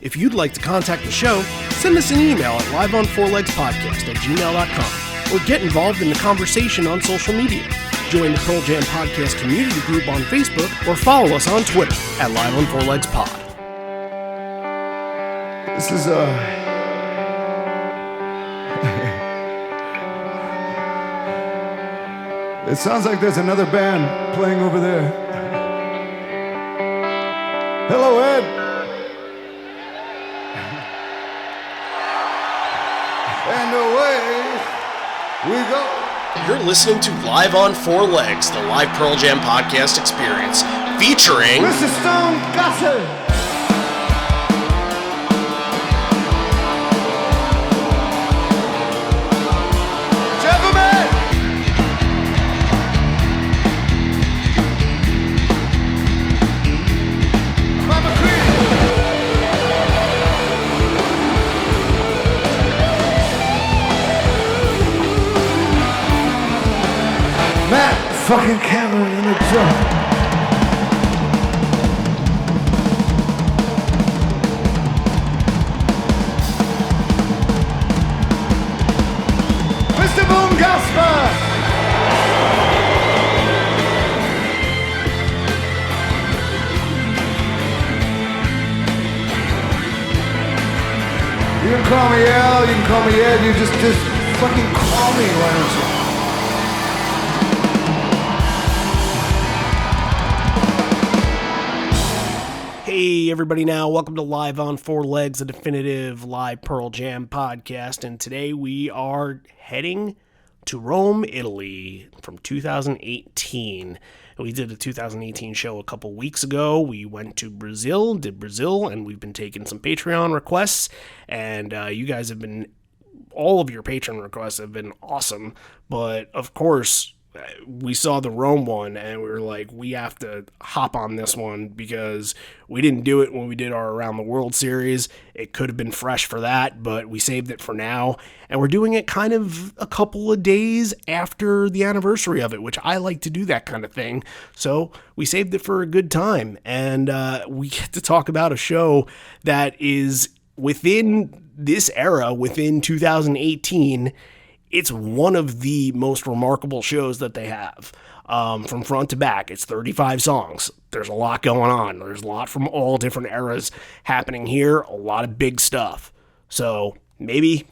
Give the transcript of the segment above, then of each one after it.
If you'd like to contact the show, send us an email at liveonfourlegspodcast@gmail.com or get involved in the conversation on social media. Join the Pearl Jam Podcast community group on Facebook or follow us on Twitter at liveonfourlegspod. This is It sounds like there's another band playing over there. Hello, Ed. And away we go. You're listening to Live on Four Legs, the live Pearl Jam podcast experience, featuring Mr. Stone Gossard. Fucking Cameron in the drum. Mr. Boone Gasper. You can call me Al, you can call me Ed, you just fucking call me, why don't you? Hey everybody now, welcome to Live on Four Legs, a definitive live Pearl Jam podcast, and today we are heading to Rome, Italy from 2018. We did a 2018 show a couple weeks ago. We went to Brazil, and we've been taking some Patreon requests, and you guys have been, all of your Patreon requests have been awesome, but of course, we saw the Rome one and we were like, we have to hop on this one because we didn't do it when we did our Around the World series. It could have been fresh for that, but we saved it for now. And we're doing it kind of a couple of days after the anniversary of it, which I like to do that kind of thing. So we saved it for a good time. And we get to talk about a show that is within this era, within 2018. It's one of the most remarkable shows that they have, from front to back. It's 35 songs. There's a lot going on. There's a lot from all different eras happening here, a lot of big stuff. So maybe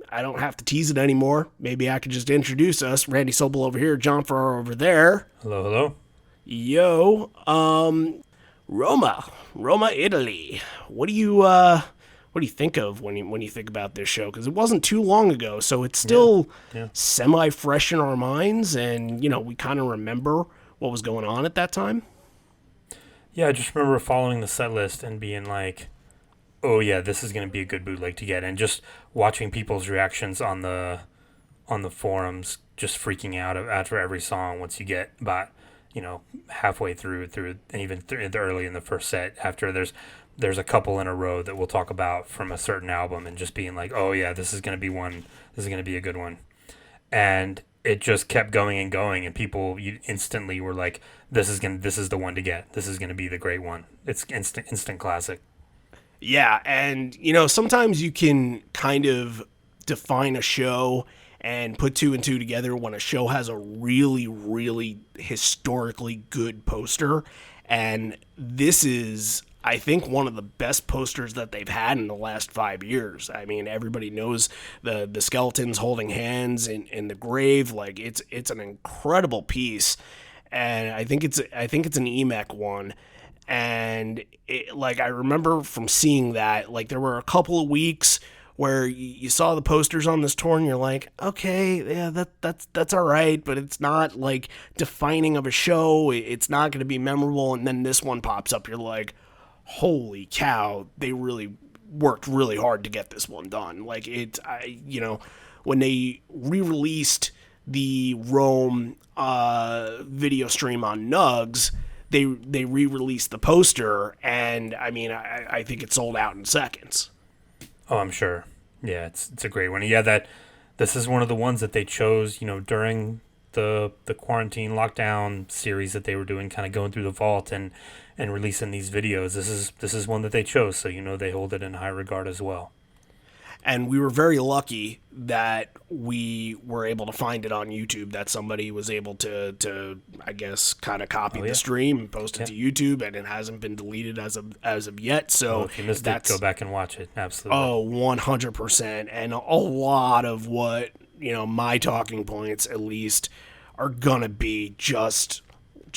I don't have to tease it anymore. Maybe I could just introduce us. Randy Sobel over here, John Farrar over there. Hello, hello. Yo, Roma, Italy. What do you think of when you think about this show? Because it wasn't too long ago, so it's still semi-fresh in our minds, and, we kind of remember what was going on at that time. Yeah, I just remember following the set list and being like, oh yeah, this is going to be a good bootleg to get, and just watching people's reactions on the forums, just freaking out after every song once you get about, halfway through, and even early in the first set, after there's a couple in a row that we'll talk about from a certain album, and just being like, oh yeah, this is going to be one. This is going to be a good one. And it just kept going and going, and people instantly were like, this is the one to get. This is going to be the great one. It's instant classic. Yeah, and sometimes you can kind of define a show and put two and two together when a show has a really, really historically good poster, and this is, I think, one of the best posters that they've had in the last 5 years. I mean, everybody knows the skeletons holding hands in the grave. Like, it's an incredible piece, and I think it's an EMEC one. And I remember from seeing that, like, there were a couple of weeks where you saw the posters on this tour and you're like, okay, yeah, that's all right, but it's not like defining of a show. It's not going to be memorable. And then this one pops up. You're like, holy cow, they really worked really hard to get this one done. Like, when they re-released the Rome video stream on Nugs, they re-released the poster, and I mean, I think it sold out in seconds. Oh, I'm sure. Yeah, it's a great one. Yeah, this is one of the ones that they chose, during the quarantine lockdown series that they were doing, kind of going through the vault and releasing these videos. This is one that they chose, so they hold it in high regard as well. And we were very lucky that we were able to find it on YouTube, that somebody was able to I guess, kind of copy the stream and post it to YouTube, and it hasn't been deleted as of yet. So if you missed it, go back and watch it. Absolutely. Oh, 100%. And a lot of what, my talking points, at least, are going to be just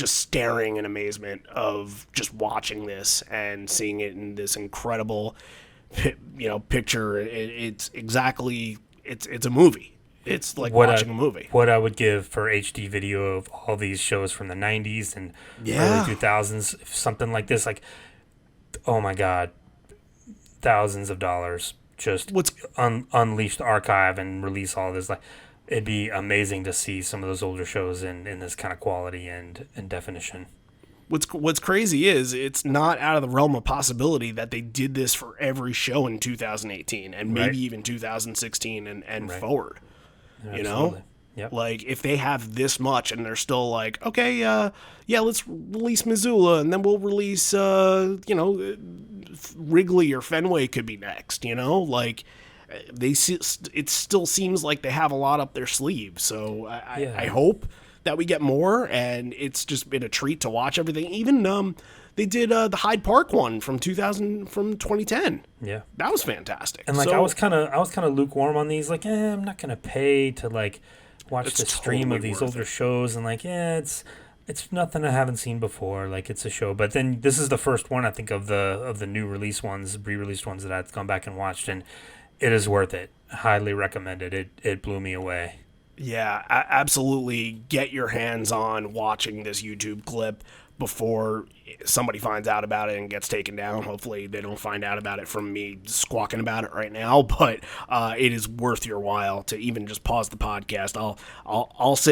staring in amazement of just watching this and seeing it in this incredible picture. It's exactly, it's a movie. It's like watching a movie. What I would give for HD video of all these shows from the 90s and early 2000s, something like this, like, oh my God, thousands of dollars, just unleash the archive and release all this. Like, it'd be amazing to see some of those older shows in this kind of quality and definition. What's crazy is it's not out of the realm of possibility that they did this for every show in 2018 and maybe even 2016 and forward. Absolutely. Yep. Like, if they have this much and they're still like, okay, let's release Missoula, and then we'll release, Wrigley or Fenway could be next, like, it still seems like they have a lot up their sleeve. So I hope that we get more, and it's just been a treat to watch everything. Even they did the Hyde Park one from 2010. Yeah, that was fantastic. And like, I was kind of lukewarm on these. Like, I'm not gonna pay to like watch the stream of these older shows, and like, it's nothing I haven't seen before. Like, it's a show. But then this is the first one, I think, of the new release ones, re-released ones that I've gone back and watched, and it is worth it. Highly recommended. It blew me away. Yeah, absolutely. Get your hands on watching this YouTube clip before somebody finds out about it and gets taken down. Hopefully they don't find out about it from me squawking about it right now, but it is worth your while to even just pause the podcast.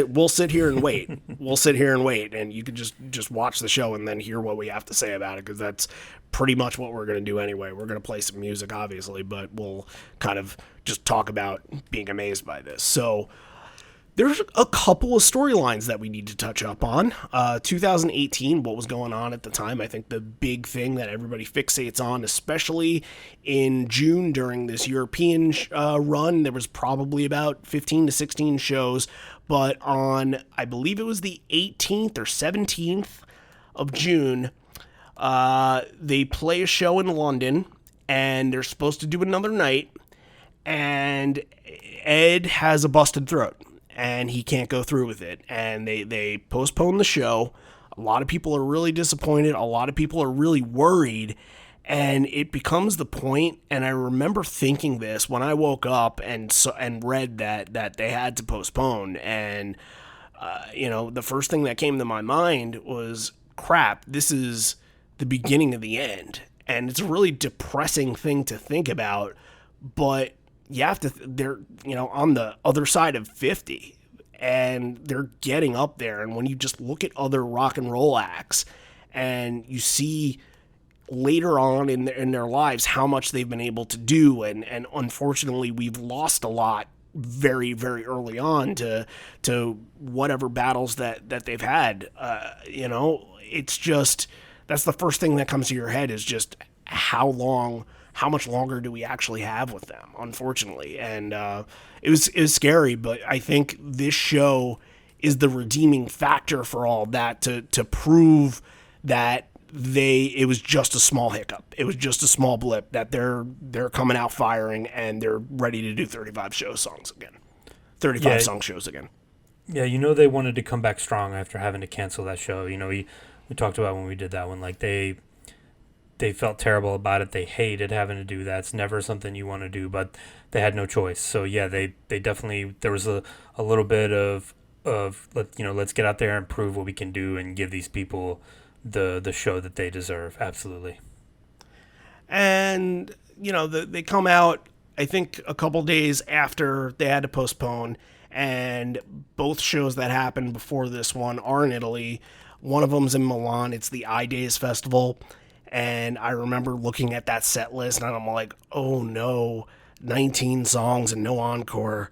We'll sit here and wait. We'll sit here and wait, and you can just watch the show and then hear what we have to say about it, because that's pretty much what we're going to do anyway. We're going to play some music, obviously, but we'll kind of just talk about being amazed by this. So there's a couple of storylines that we need to touch up on. 2018, what was going on at the time? I think the big thing that everybody fixates on, especially in June during this European run, there was probably about 15 to 16 shows. But on, I believe it was the 18th or 17th of June, they play a show in London, and they're supposed to do another night, and Ed has a busted throat, and he can't go through with it, and they postpone the show. A lot of people are really disappointed. A lot of people are really worried, and it becomes the point, and I remember thinking this when I woke up and read that they had to postpone, and the first thing that came to my mind was, crap, this is the beginning of the end, and it's a really depressing thing to think about, but you have to, they're, on the other side of 50, and they're getting up there. And when you just look at other rock and roll acts and you see later on in their lives how much they've been able to do, and unfortunately we've lost a lot very, very early on to whatever battles that they've had, it's just, that's the first thing that comes to your head, is just how much longer do we actually have with them, unfortunately. And it was scary, but I think this show is the redeeming factor for all that, to prove that it was just a small hiccup. It was just a small blip, that they're coming out firing, and they're ready to do 35 songs again. 35 song shows again. Yeah, they wanted to come back strong after having to cancel that show. We talked about when we did that one, like they felt terrible about it. They hated having to do that. It's never something you want to do, but they had no choice. So yeah, they definitely, there was a little bit of let's get out there and prove what we can do and give these people the show that they deserve. Absolutely. And they come out, I think, a couple days after they had to postpone, and both shows that happened before this one are in Italy. One of them's in Milan. It's the iDays Festival. And I remember looking at that set list, and I'm like, oh no, 19 songs and no encore.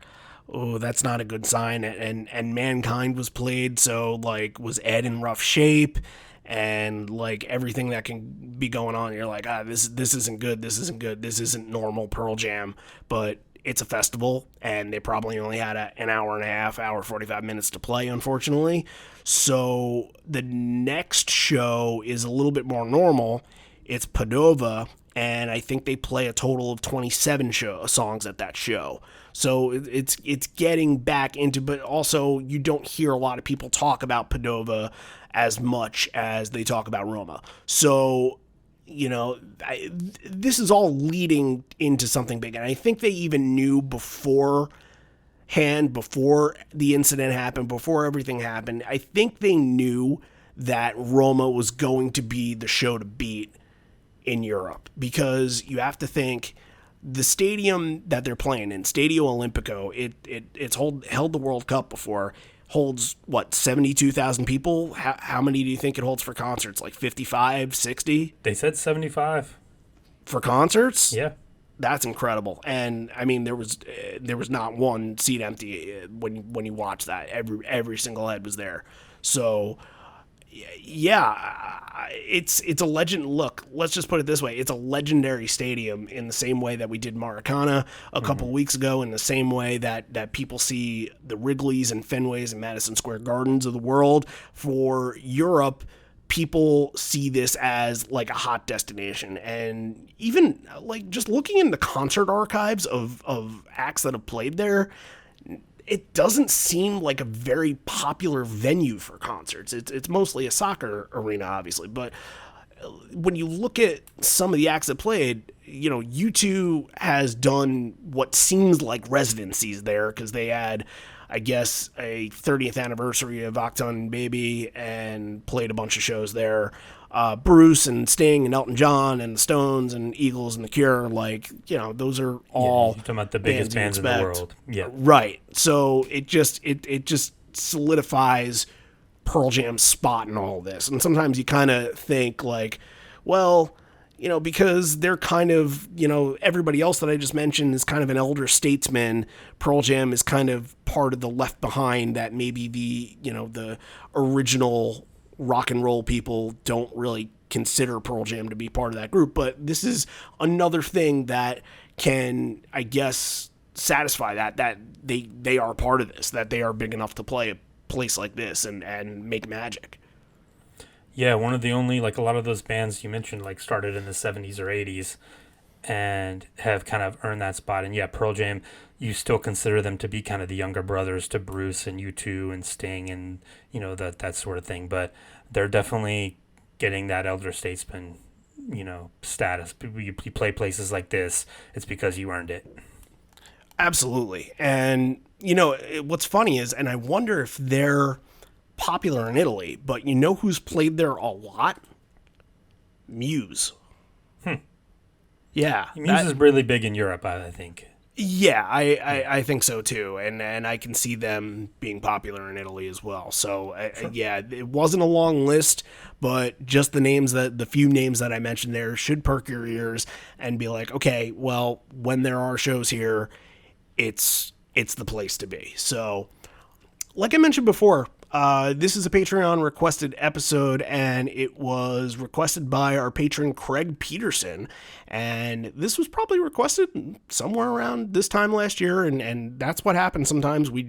oh, that's not a good sign. And Mankind was played, so like was Ed in rough shape, and like everything that can be going on. You're like, this isn't good. This isn't good. This isn't normal Pearl Jam. But it's a festival, and they probably only had an hour and a half, hour 45 minutes to play, unfortunately. So the next show is a little bit more normal. It's Padova, and I think they play a total of 27 songs at that show. So it's getting back into, but also you don't hear a lot of people talk about Padova as much as they talk about Roma. So, this is all leading into something big, and I think they even knew before the incident happened, before everything happened. I think they knew that Roma was going to be the show to beat in Europe, because you have to think the stadium that they're playing in, Stadio Olimpico, it's held the World Cup before, holds 72,000 people. How many do you think it holds for concerts? Like 55, 60? They said 75 for concerts. Yeah, that's incredible. And I mean, there was not one seat empty when you watch that. Every single head was there. So yeah, it's a legend. Look, let's just put it this way. It's a legendary stadium in the same way that we did Maracana a couple weeks ago, in the same way that people see the Wrigley's and Fenway's and Madison Square Gardens of the world. For Europe, people see this as like a hot destination. And even like just looking in the concert archives of acts that have played there, it doesn't seem like a very popular venue for concerts. It's mostly a soccer arena, obviously. But when you look at some of the acts that played, U2 has done what seems like residencies there, because they had, I guess, a 30th anniversary of Achtung Baby and played a bunch of shows there. Bruce and Sting and Elton John and the Stones and Eagles and The Cure, those are all you're talking about the biggest bands in the world. Yeah, right. So it just solidifies Pearl Jam's spot in all this. And sometimes you kind of think like, well, because they're kind of, everybody else that I just mentioned is kind of an elder statesman. Pearl Jam is kind of part of the left behind that maybe the original rock and roll people don't really consider Pearl Jam to be part of that group. But this is another thing that can, I guess, satisfy that they are part of this, that they are big enough to play a place like this and make magic. Yeah, one of the only, a lot of those bands you mentioned, started in the 70s or 80s and have kind of earned that spot. And yeah, Pearl Jam, you still consider them to be kind of the younger brothers to Bruce and U2 and Sting and, that sort of thing. But they're definitely getting that elder statesman, status. You play places like this, it's because you earned it. Absolutely. And, what's funny is, and I wonder if they're popular in Italy, but who's played there a lot? Muse. Yeah. Muse is really big in Europe, I think. Yeah, I think so too, and I can see them being popular in Italy as well. So yeah, it wasn't a long list, but just the few names that I mentioned there should perk your ears and be like, okay, well, when there are shows here, it's the place to be. So, like I mentioned before, this is a Patreon requested episode, and it was requested by our patron Craig Peterson, and this was probably requested somewhere around this time last year, and that's what happens sometimes. We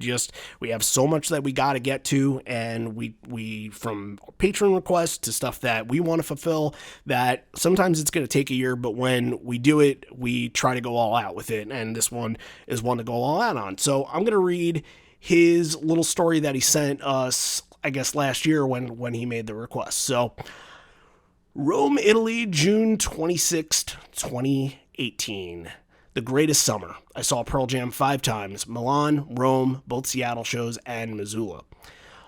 have so much that we got to get to, and we from patron requests to stuff that we want to fulfill, that sometimes it's going to take a year, but when we do it, we try to go all out with it, and this one is one to go all out on. So I'm going to read his little story that he sent us, I guess, last year when he made the request. So, Rome, Italy, June 26th, 2018. The greatest summer. I saw Pearl Jam 5 times. Milan, Rome, both Seattle shows, and Missoula.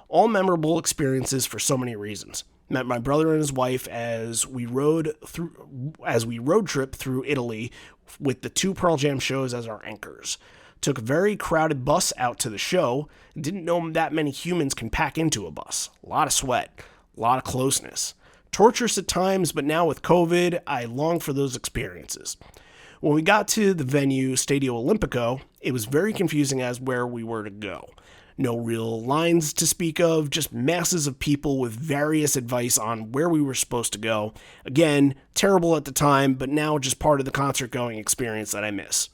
All memorable experiences for so many reasons. Met my brother and his wife as we road trip through Italy with the 2 Pearl Jam shows as our anchors. Took a very crowded bus out to the show. Didn't know that many humans can pack into a bus. A lot of sweat. A lot of closeness. Torturous at times, but now with COVID, I long for those experiences. When we got to the venue, Stadio Olimpico, it was very confusing as where we were to go. No real lines to speak of, just masses of people with various advice on where we were supposed to go. Again, terrible at the time, but now just part of the concert-going experience that I miss.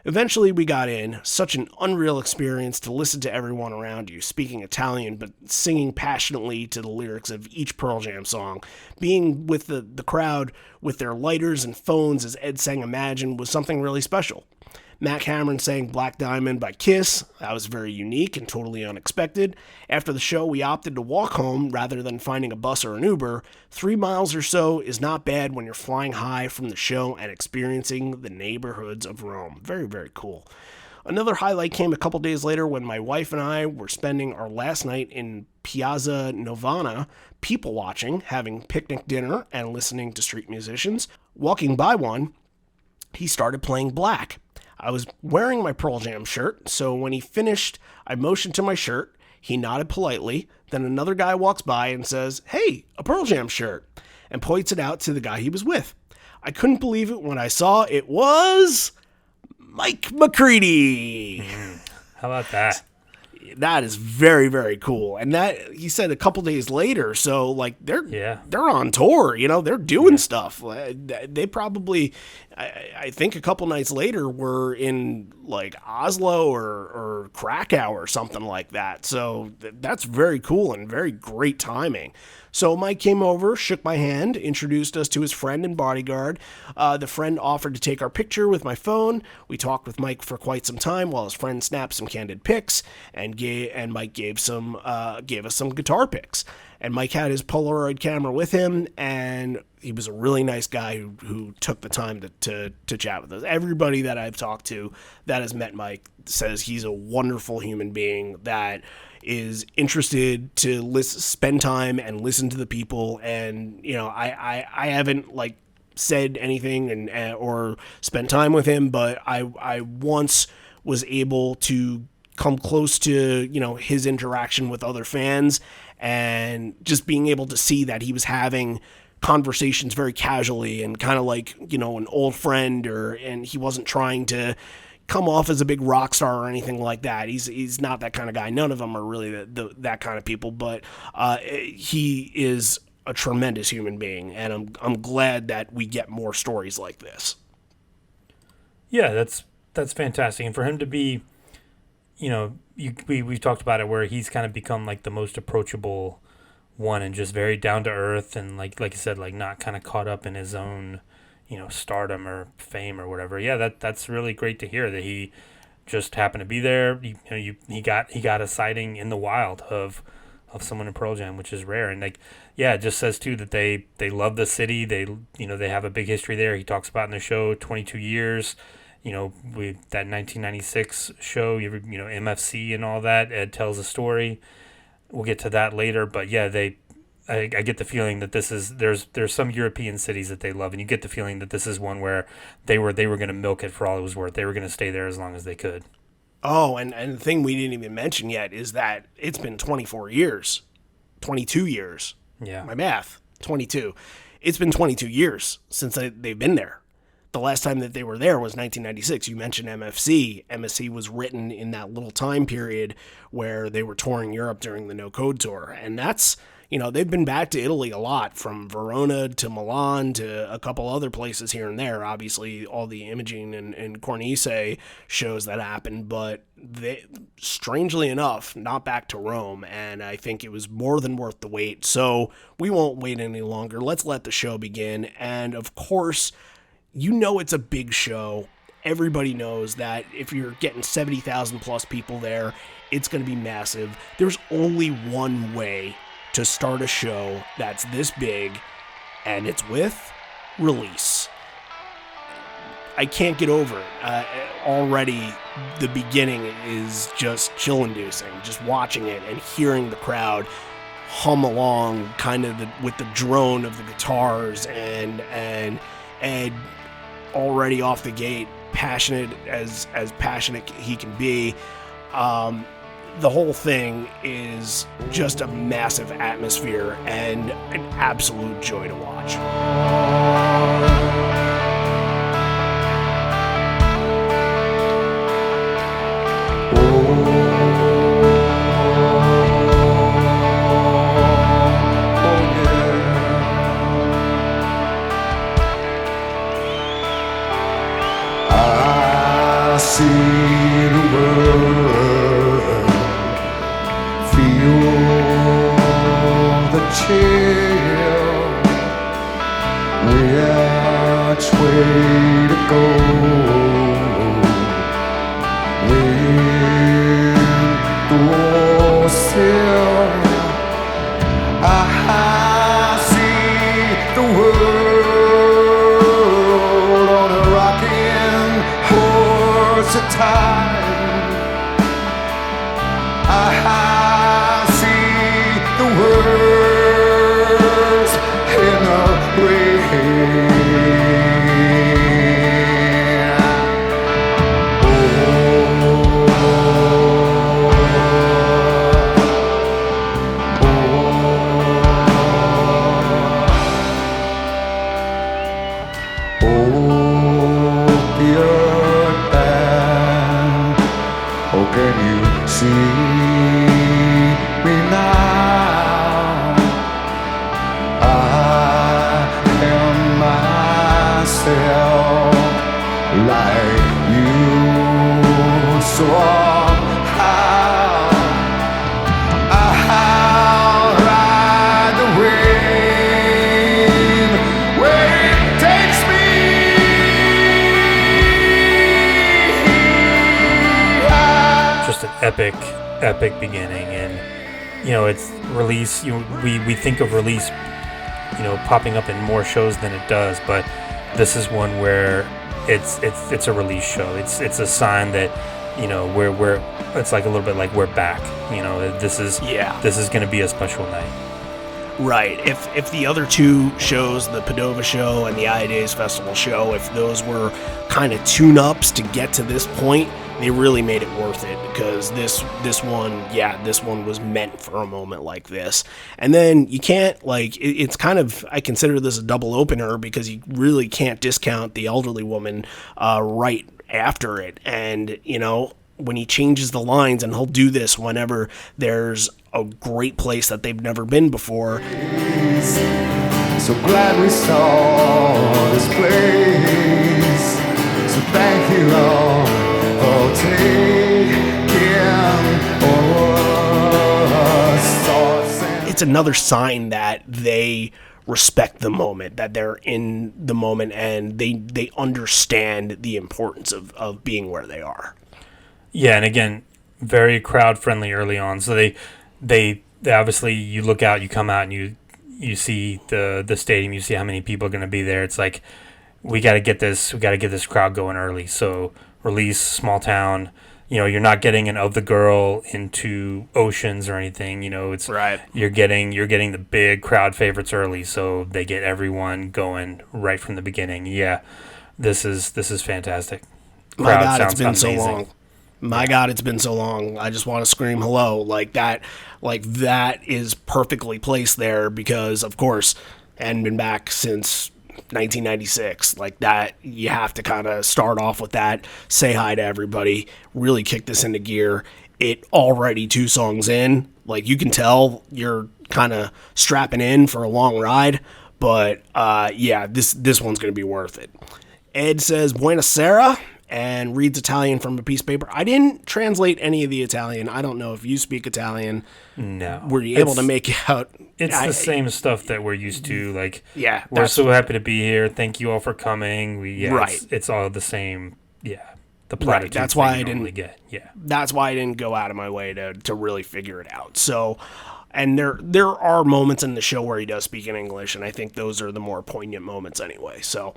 Eventually we got in, such an unreal experience to listen to everyone around you, speaking Italian but singing passionately to the lyrics of each Pearl Jam song. Being with the crowd with their lighters and phones as Ed sang Imagine was something really special. Matt Cameron sang Black Diamond by Kiss. That was very unique and totally unexpected. After the show, we opted to walk home rather than finding a bus or an Uber. 3 miles or so is not bad when you're flying high from the show and experiencing the neighborhoods of Rome. Very, very cool. Another highlight came a couple days later when my wife and I were spending our last night in Piazza Novana, people watching, having picnic dinner, and listening to street musicians. Walking by one, he started playing Black. I was wearing my Pearl Jam shirt, so when he finished, I motioned to my shirt. He nodded politely. Then another guy walks by and says, "Hey, a Pearl Jam shirt," and points it out to the guy he was with. I couldn't believe it when I saw it was Mike McCready. How about that? That is very, very cool. And that, he said, a couple days later, so like they're on tour, they're doing stuff. They probably, I think a couple nights later were in like Oslo or Krakow or something like that. So that's very cool and very great timing. So Mike came over, shook my hand, introduced us to his friend and bodyguard. The friend offered to take our picture with my phone. We talked with Mike for quite some time while his friend snapped some candid pics, and Mike gave us some guitar pics. And Mike had his Polaroid camera with him, and he was a really nice guy who took the time to chat with us. Everybody that I've talked to that has met Mike says he's a wonderful human being that is interested to spend time and listen to the people. And I haven't like said anything or spent time with him, but I once was able to come close to his interaction with other fans, and just being able to see that he was having conversations very casually and kind of like an old friend, and he wasn't trying to come off as a big rock star or anything like that. He's not that kind of guy. None of them are really that kind of people, but he is a tremendous human being, and I'm glad that we get more stories like this. Yeah, that's fantastic, and for him to be, we've talked about it where he's kind of become like the most approachable one and just very down to earth, and like you said, like not kind of caught up in his own stardom or fame or whatever. Yeah, that's really great to hear that he just happened to be there. He got a sighting in the wild of someone in Pearl Jam, which is rare. And it just says too that they love the city. They have a big history there. He talks about in the show 22 years. With that 1996 show, MFC and all that. Ed tells a story. We'll get to that later, but yeah, I get the feeling that there's some European cities that they love, and you get the feeling that this is one where they were going to milk it for all it was worth. They were going to stay there as long as they could. Oh, and the thing we didn't even mention yet is that it's been 22 years. Yeah. My math, 22. It's been 22 years since they've been there. The last time that they were there was 1996. You mentioned MFC. MFC was written in that little time period where they were touring Europe during the No Code Tour. And that's, they've been back to Italy a lot, from Verona to Milan to a couple other places here and there. Obviously, all the Immagine in Cornice shows that happened, but they, strangely enough, not back to Rome. And I think it was more than worth the wait. So we won't wait any longer. Let's let the show begin. And of course, it's a big show. Everybody knows that if you're getting 70,000 plus people there, it's going to be massive. There's only one way to start a show that's this big, and it's with Release. I can't get over it. Already, the beginning is just chill-inducing. Just watching it and hearing the crowd hum along kind of with the drone of the guitars, and Ed already off the gate, passionate as passionate he can be. The whole thing is just a massive atmosphere and an absolute joy to watch. see the world, feel the chill, which way to go, when the war's still, I see the world on a rocking horse of time. I see the words in the rain. Can you see me now? I am myself like you somehow. I'll ride the wave where it takes me. Just an epic beginning, and it's release. We think of release, popping up in more shows than it does, but this is one where it's a release show. It's a sign that we're it's like a little bit like we're back. This is going to be a special night. Right. If the other two shows, the Padova show and the Days Festival show, if those were kind of tune-ups to get to this point, they really made it worth it, because this one was meant for a moment like this. And then you can't, it's kind of, I consider this a double opener, because you really can't discount the elderly woman right after it. And, when he changes the lines, and he'll do this whenever there's a great place that they've never been before. So glad we saw this place. So thank you all for taking us. It's another sign that they respect the moment, that they're in the moment, and they understand the importance of being where they are. Yeah, and again, very crowd friendly early on. So they obviously, you look out, you come out, and you see the stadium, you see how many people are going to be there. It's like, we got to get this crowd going early. So release, small town. You're not getting an Of the Girl into Oceans or anything. It's right. You're getting the big crowd favorites early, so they get everyone going right from the beginning. Yeah, this is fantastic. My God, it's been so long. My God, it's been so long. I just want to scream hello. Like that is perfectly placed there, because, of course, hadn't been back since 1996. Like that, you have to kind of start off with that, say hi to everybody, really kick this into gear. It already 2 songs in. Like, you can tell you're kind of strapping in for a long ride. But, this one's going to be worth it. Ed says, Buonasera, and reads Italian from a piece of paper. I didn't translate any of the Italian. I don't know if you speak Italian. No. Were you able to make out? It's the same stuff that we're used to. Like, yeah, we're so happy to be here. Thank you all for coming. Right. It's all the same. Yeah. The platitudes. Right. That's why I didn't get. Yeah. That's why I didn't go out of my way to really figure it out. So, and there are moments in the show where he does speak in English, and I think those are the more poignant moments anyway. So.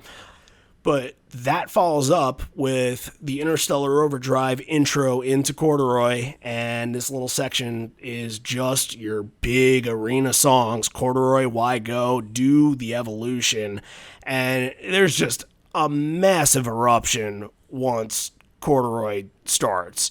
But that follows up with the Interstellar Overdrive intro into Corduroy, and this little section is just your big arena songs. Corduroy, Why Go, Do the Evolution, and there's just a massive eruption once Corduroy starts.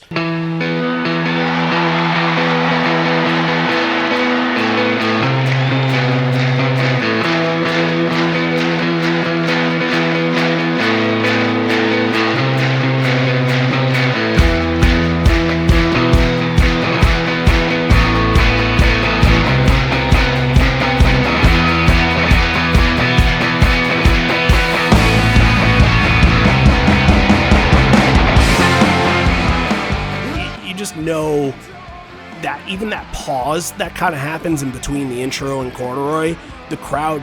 just know that even that pause that kind of happens in between the intro and Corduroy, the crowd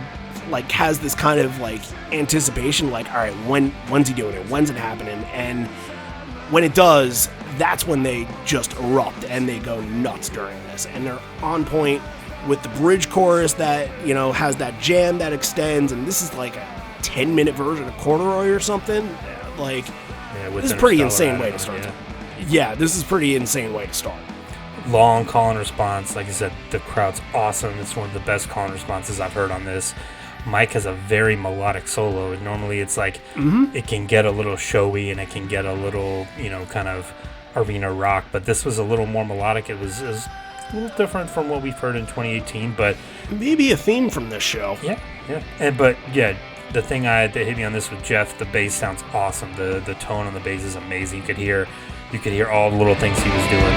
like has this kind of like anticipation, like, all right, when's he doing it? When's it happening? And when it does, that's when they just erupt and they go nuts during this. And they're on point with the bridge chorus that, you know, has that jam that extends. And this is like a 10-minute version of Corduroy or something. Like, this is a pretty insane way to start. Yeah, this is a pretty insane way to start. Long call and response. Like I said, the crowd's awesome. It's one of the best call and responses I've heard on this. Mike has a very melodic solo. And normally it's like it can get a little showy and it can get a little, you know, kind of arena rock. But this was a little more melodic. It was a little different from what we've heard in 2018. But maybe a theme from this show. Yeah. The thing that hit me on this with Jeff, the bass sounds awesome. The tone on the bass is amazing. You could hear all the little things he was doing.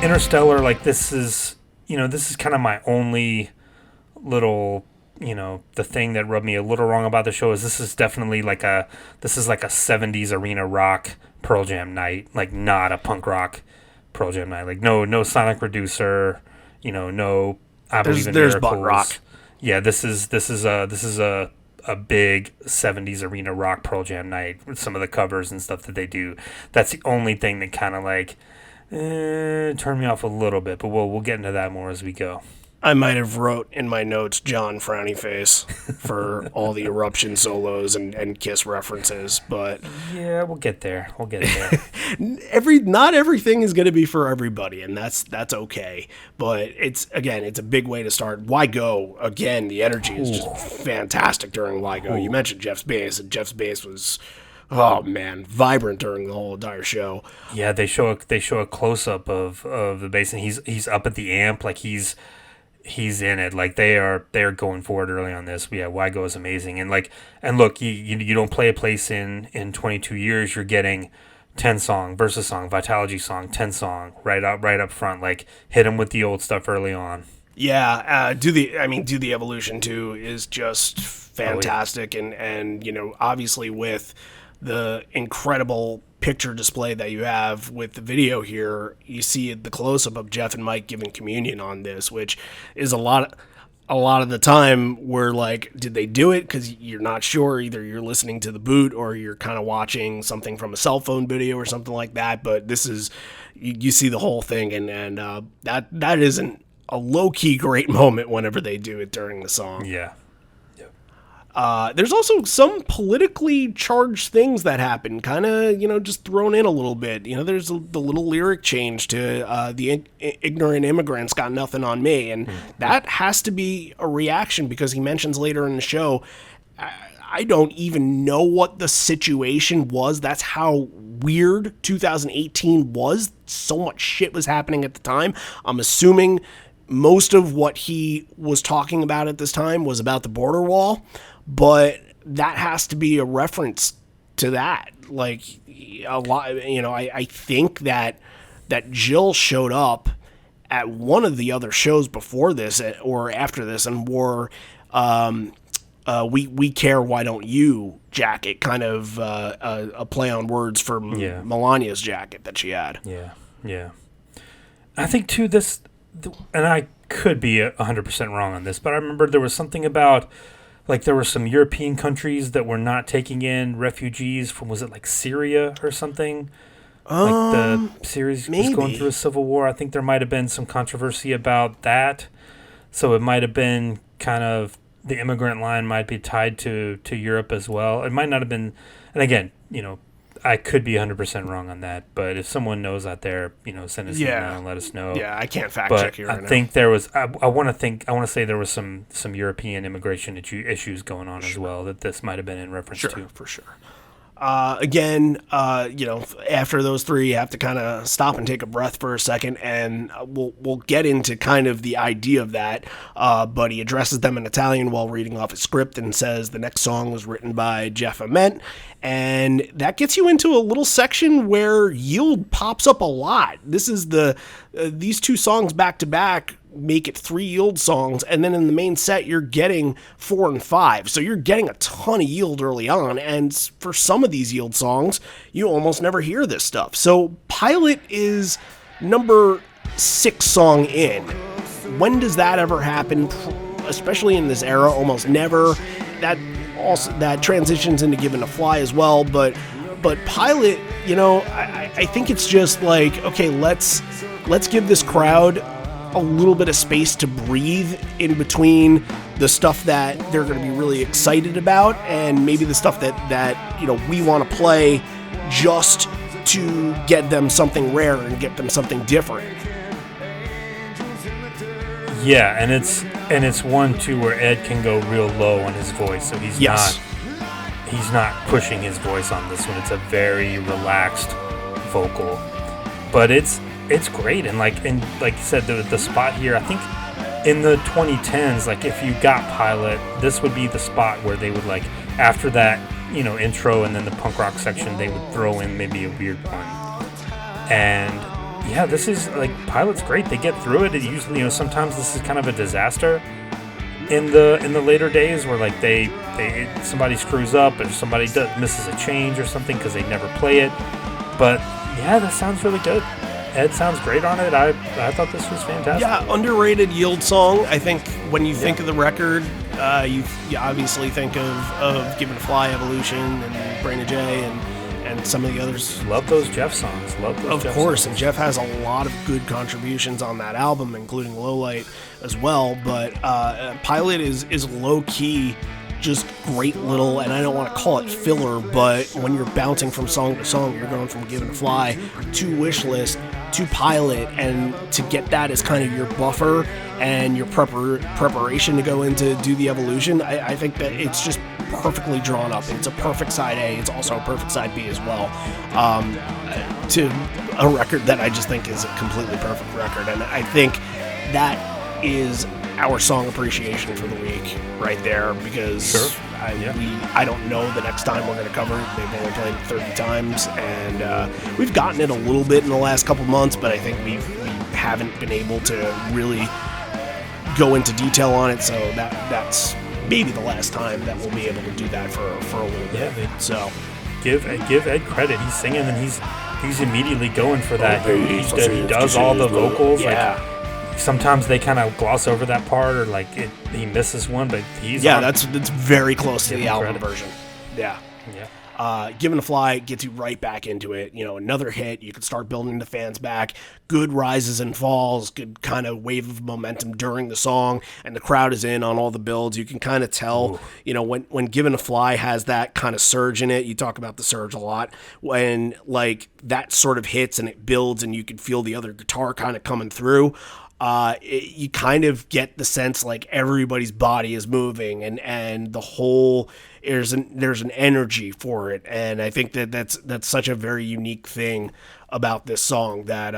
Interstellar, like this is kind of my only little, the thing that rubbed me a little wrong about the show is this is definitely like a 70s arena rock Pearl Jam night, like not a punk rock Pearl Jam night. Like no Sonic Reducer, no I Believe in Miracles. There's butt rock. Yeah, this is a big 70s arena rock Pearl Jam night with some of the covers and stuff that they do. That's the only thing that kind of like turned me off a little bit, but we'll get into that more as we go. I might have wrote in my notes John Frowny Face for all the Eruption solos and Kiss references, but yeah, we'll get there. Not everything is going to be for everybody, and that's okay. But it's a big way to start. Why Go? Again, the energy is just fantastic during Why Go. You mentioned Jeff's bass, and Jeff's bass was, oh man, vibrant during the whole entire show. Yeah, they show a close up of the bass, and he's up at the amp, like he's in it. Like they're going for it early on this. Yeah, Why Go is amazing. And look, you don't play a place in 22 years. You're getting 10 song, Versus song, Vitalogy song, 10 song right up front. Like hit them with the old stuff early on. Yeah, Do the Evolution too is just fantastic. Oh, yeah. And obviously with the incredible picture display that you have with the video here, you see the close-up of Jeff and Mike giving communion on this, which is a lot of the time we're like, did they do it? Because you're not sure. Either you're listening to the boot or you're kind of watching something from a cell phone video or something like that. But this is, you see the whole thing, and that isn't a low-key great moment whenever they do it during the song. Yeah. There's also some politically charged things that happen, kind of, just thrown in a little bit. There's the little lyric change to the ignorant immigrants got nothing on me. And that has to be a reaction because he mentions later in the show, I don't even know what the situation was. That's how weird 2018 was. So much shit was happening at the time. I'm assuming most of what he was talking about at this time was about the border wall. But that has to be a reference to that. Like a lot, I think that that Jill showed up at one of the other shows before this or after this and wore We Care, Why Don't You jacket, kind of a play on words for Melania's jacket that she had. Yeah. I think, too, and I could be 100% wrong on this, but I remember there was something about, like, there were some European countries that were not taking in refugees from, was it like Syria or something? Like the Syria's was going through a civil war. I think there might have been some controversy about that. So it might have been kind of, the immigrant line might be tied to Europe as well. It might not have been, and again, I could be 100% wrong on that, but if someone knows out there, send us an email and let us know. Yeah, I can't fact check you right now. I think there was, I want to say there was some European immigration issues going on as well that this might have been in reference to. For sure. Again, after those three, you have to kind of stop and take a breath for a second, and we'll get into kind of the idea of that. But he addresses them in Italian while reading off his script and says the next song was written by Jeff Ament, and that gets you into a little section where yield pops up a lot. This is these two songs back to back make it 3 yield songs, and then in the main set you're getting 4 and 5, so you're getting a ton of yield early on, and for some of these yield songs you almost never hear this stuff. So Pilot is number 6 song in. When does that ever happen? Especially in this era, almost never. That transitions into Given to Fly as well, but Pilot, I think it's just like, okay, let's give this crowd a little bit of space to breathe in between the stuff that they're going to be really excited about and maybe the stuff that we want to play just to get them something rare and get them something different. Yeah, and it's one too where Ed can go real low on his voice, so he's not pushing his voice on this one. It's a very relaxed vocal, but it's great, and like you said, the spot here, I think in the 2010s, like if you got Pilot, this would be the spot where they would, like, after that intro and then the punk rock section, they would throw in maybe a weird one. And yeah, this is like, Pilot's great. They get through it. It usually, sometimes this is kind of a disaster in the later days where like somebody screws up or somebody misses a change or something because they never play it. But yeah, that sounds really good. Ed sounds great on it. I thought this was fantastic. Yeah, underrated yield song. I think when you think of the record, you obviously think of Given to Fly, Evolution, and Brain of J, and some of the others. Love those Jeff songs. Of course, and Jeff has a lot of good contributions on that album, including Lowlight as well. But Pilot is low key, just great little, and I don't want to call it filler, but when you're bouncing from song to song, you're going from Given to Fly to Wishlist to Pilot, and to get that as kind of your buffer and your preparation to go into Do the Evolution, I think that it's just perfectly drawn up. It's a perfect side A. It's also a perfect side B as well, to a record that I just think is a completely perfect record, and I think that is our song appreciation for the week right there, because I don't know the next time we're going to cover it. They've only played it 30 times, and we've gotten it a little bit in the last couple months, but I think we haven't been able to really go into detail on it, so that's maybe the last time that we'll be able to do that for a little bit. So give Ed credit. He's singing and he's immediatally going for that. He does all the vocals. Yeah. Like, sometimes they kind of gloss over that part, or like he misses one, but he's that's very close to the album version. Yeah. Given to Fly gets you right back into it. Another hit. You can start building the fans back. Good rises and falls. Good kind of wave of momentum during the song, and the crowd is in on all the builds. You can kind of tell, when Given to Fly has that kind of surge in it. You talk about the surge a lot. When like that sort of hits and it builds, and you can feel the other guitar kind of coming through. You kind of get the sense like everybody's body is moving, and the whole there's an energy for it, and I think that's such a very unique thing about this song, that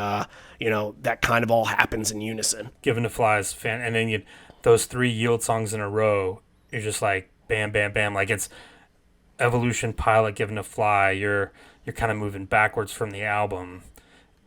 that kind of all happens in unison. Given to Fly is fan, and then those 3 yield songs in a row, you're just like bam, bam, bam, like it's Evolution, Pilot, Given to Fly. You're kind of moving backwards from the album.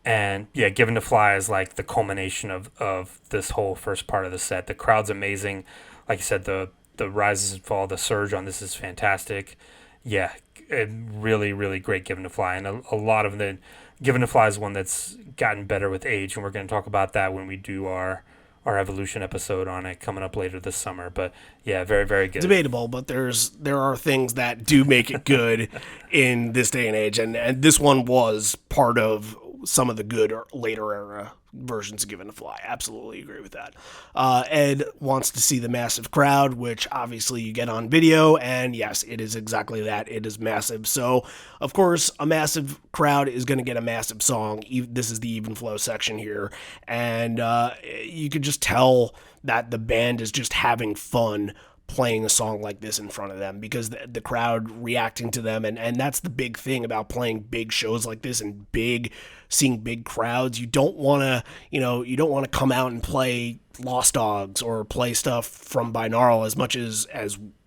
And yeah, Given to Fly is like the culmination of this whole first part of the set. The crowd's amazing. Like you said, the rises and fall, the surge on this is fantastic. Yeah, really, really great Given to Fly. And a lot of the Given to Fly is one that's gotten better with age, and we're going to talk about that when we do our Evolution episode on it coming up later this summer. But yeah, very, very good. Debatable, but there are things that do make it good in this day and age, and this one was part of some of the good later era versions of Given to Fly. Absolutely agree with that. Ed wants to see the massive crowd, which obviously you get on video, and yes, it is exactly that. It is massive. So, of course, a massive crowd is going to get a massive song. This is the even flow section here, and you could just tell that the band is just having fun playing a song like this in front of them, because the crowd reacting to them, and that's the big thing about playing big shows like this and seeing big crowds. You don't want to come out and play Lost Dogs or play stuff from Binaural as much as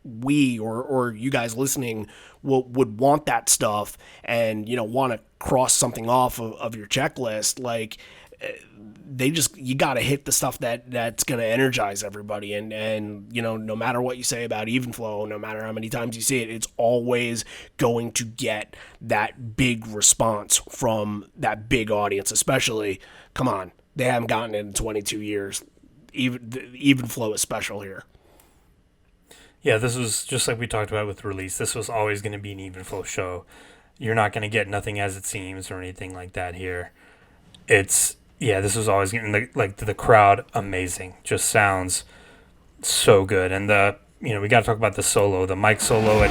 we or you guys listening would want that stuff, and want to cross something off of your checklist. Like, you got to hit the stuff that's going to energize everybody, and no matter what you say about even flow, no matter how many times you see it, it's always going to get that big response from that big audience. Especially, come on, they haven't gotten it in 22 years. Even flow is special here. Yeah, this was just like we talked about with Release. This was always going to be an even flow show. You're not going to get Nothing As It Seems or anything like that here. This was always getting the crowd amazing. Just sounds so good. And we got to talk about the solo, the mic solo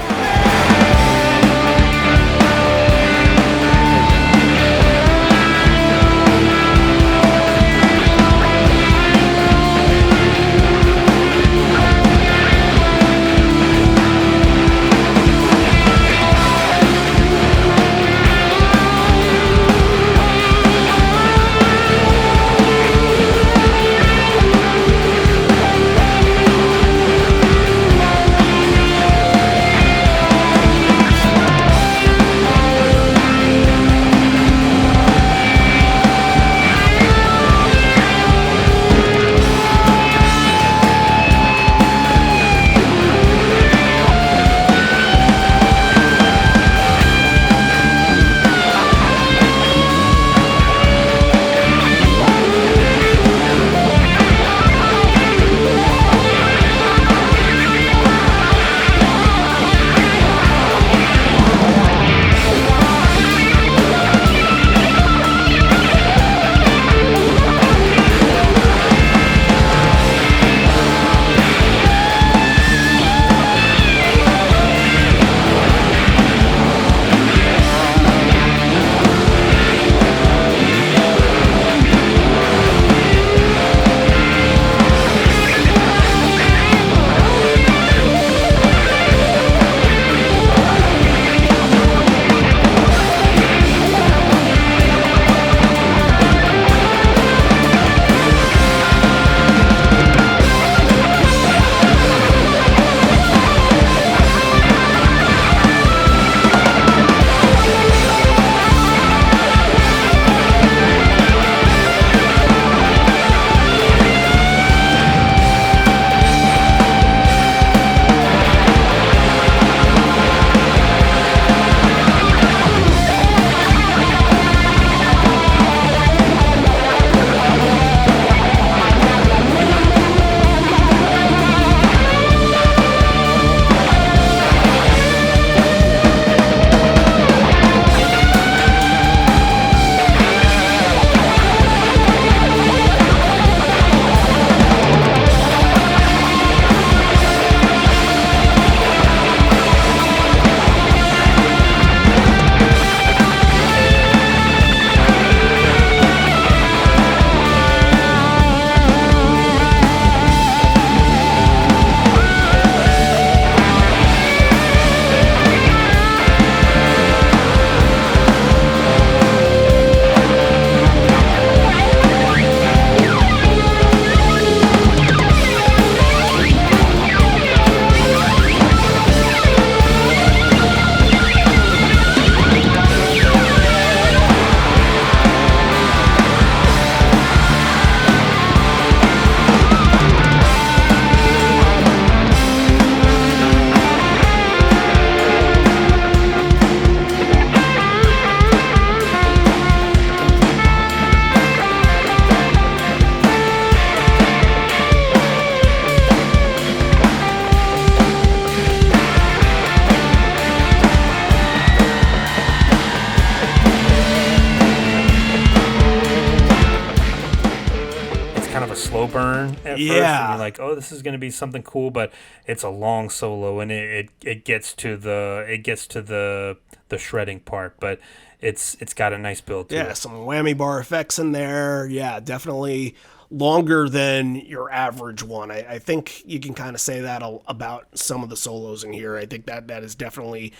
slow burn at first, and you're like, oh, this is going to be something cool, but it's a long solo, and it gets to the shredding part, but it's got a nice build to it. Yeah, some whammy bar effects in there. Yeah, definitely longer than your average one. I think you can kind of say that about some of the solos in here. I think that is definitely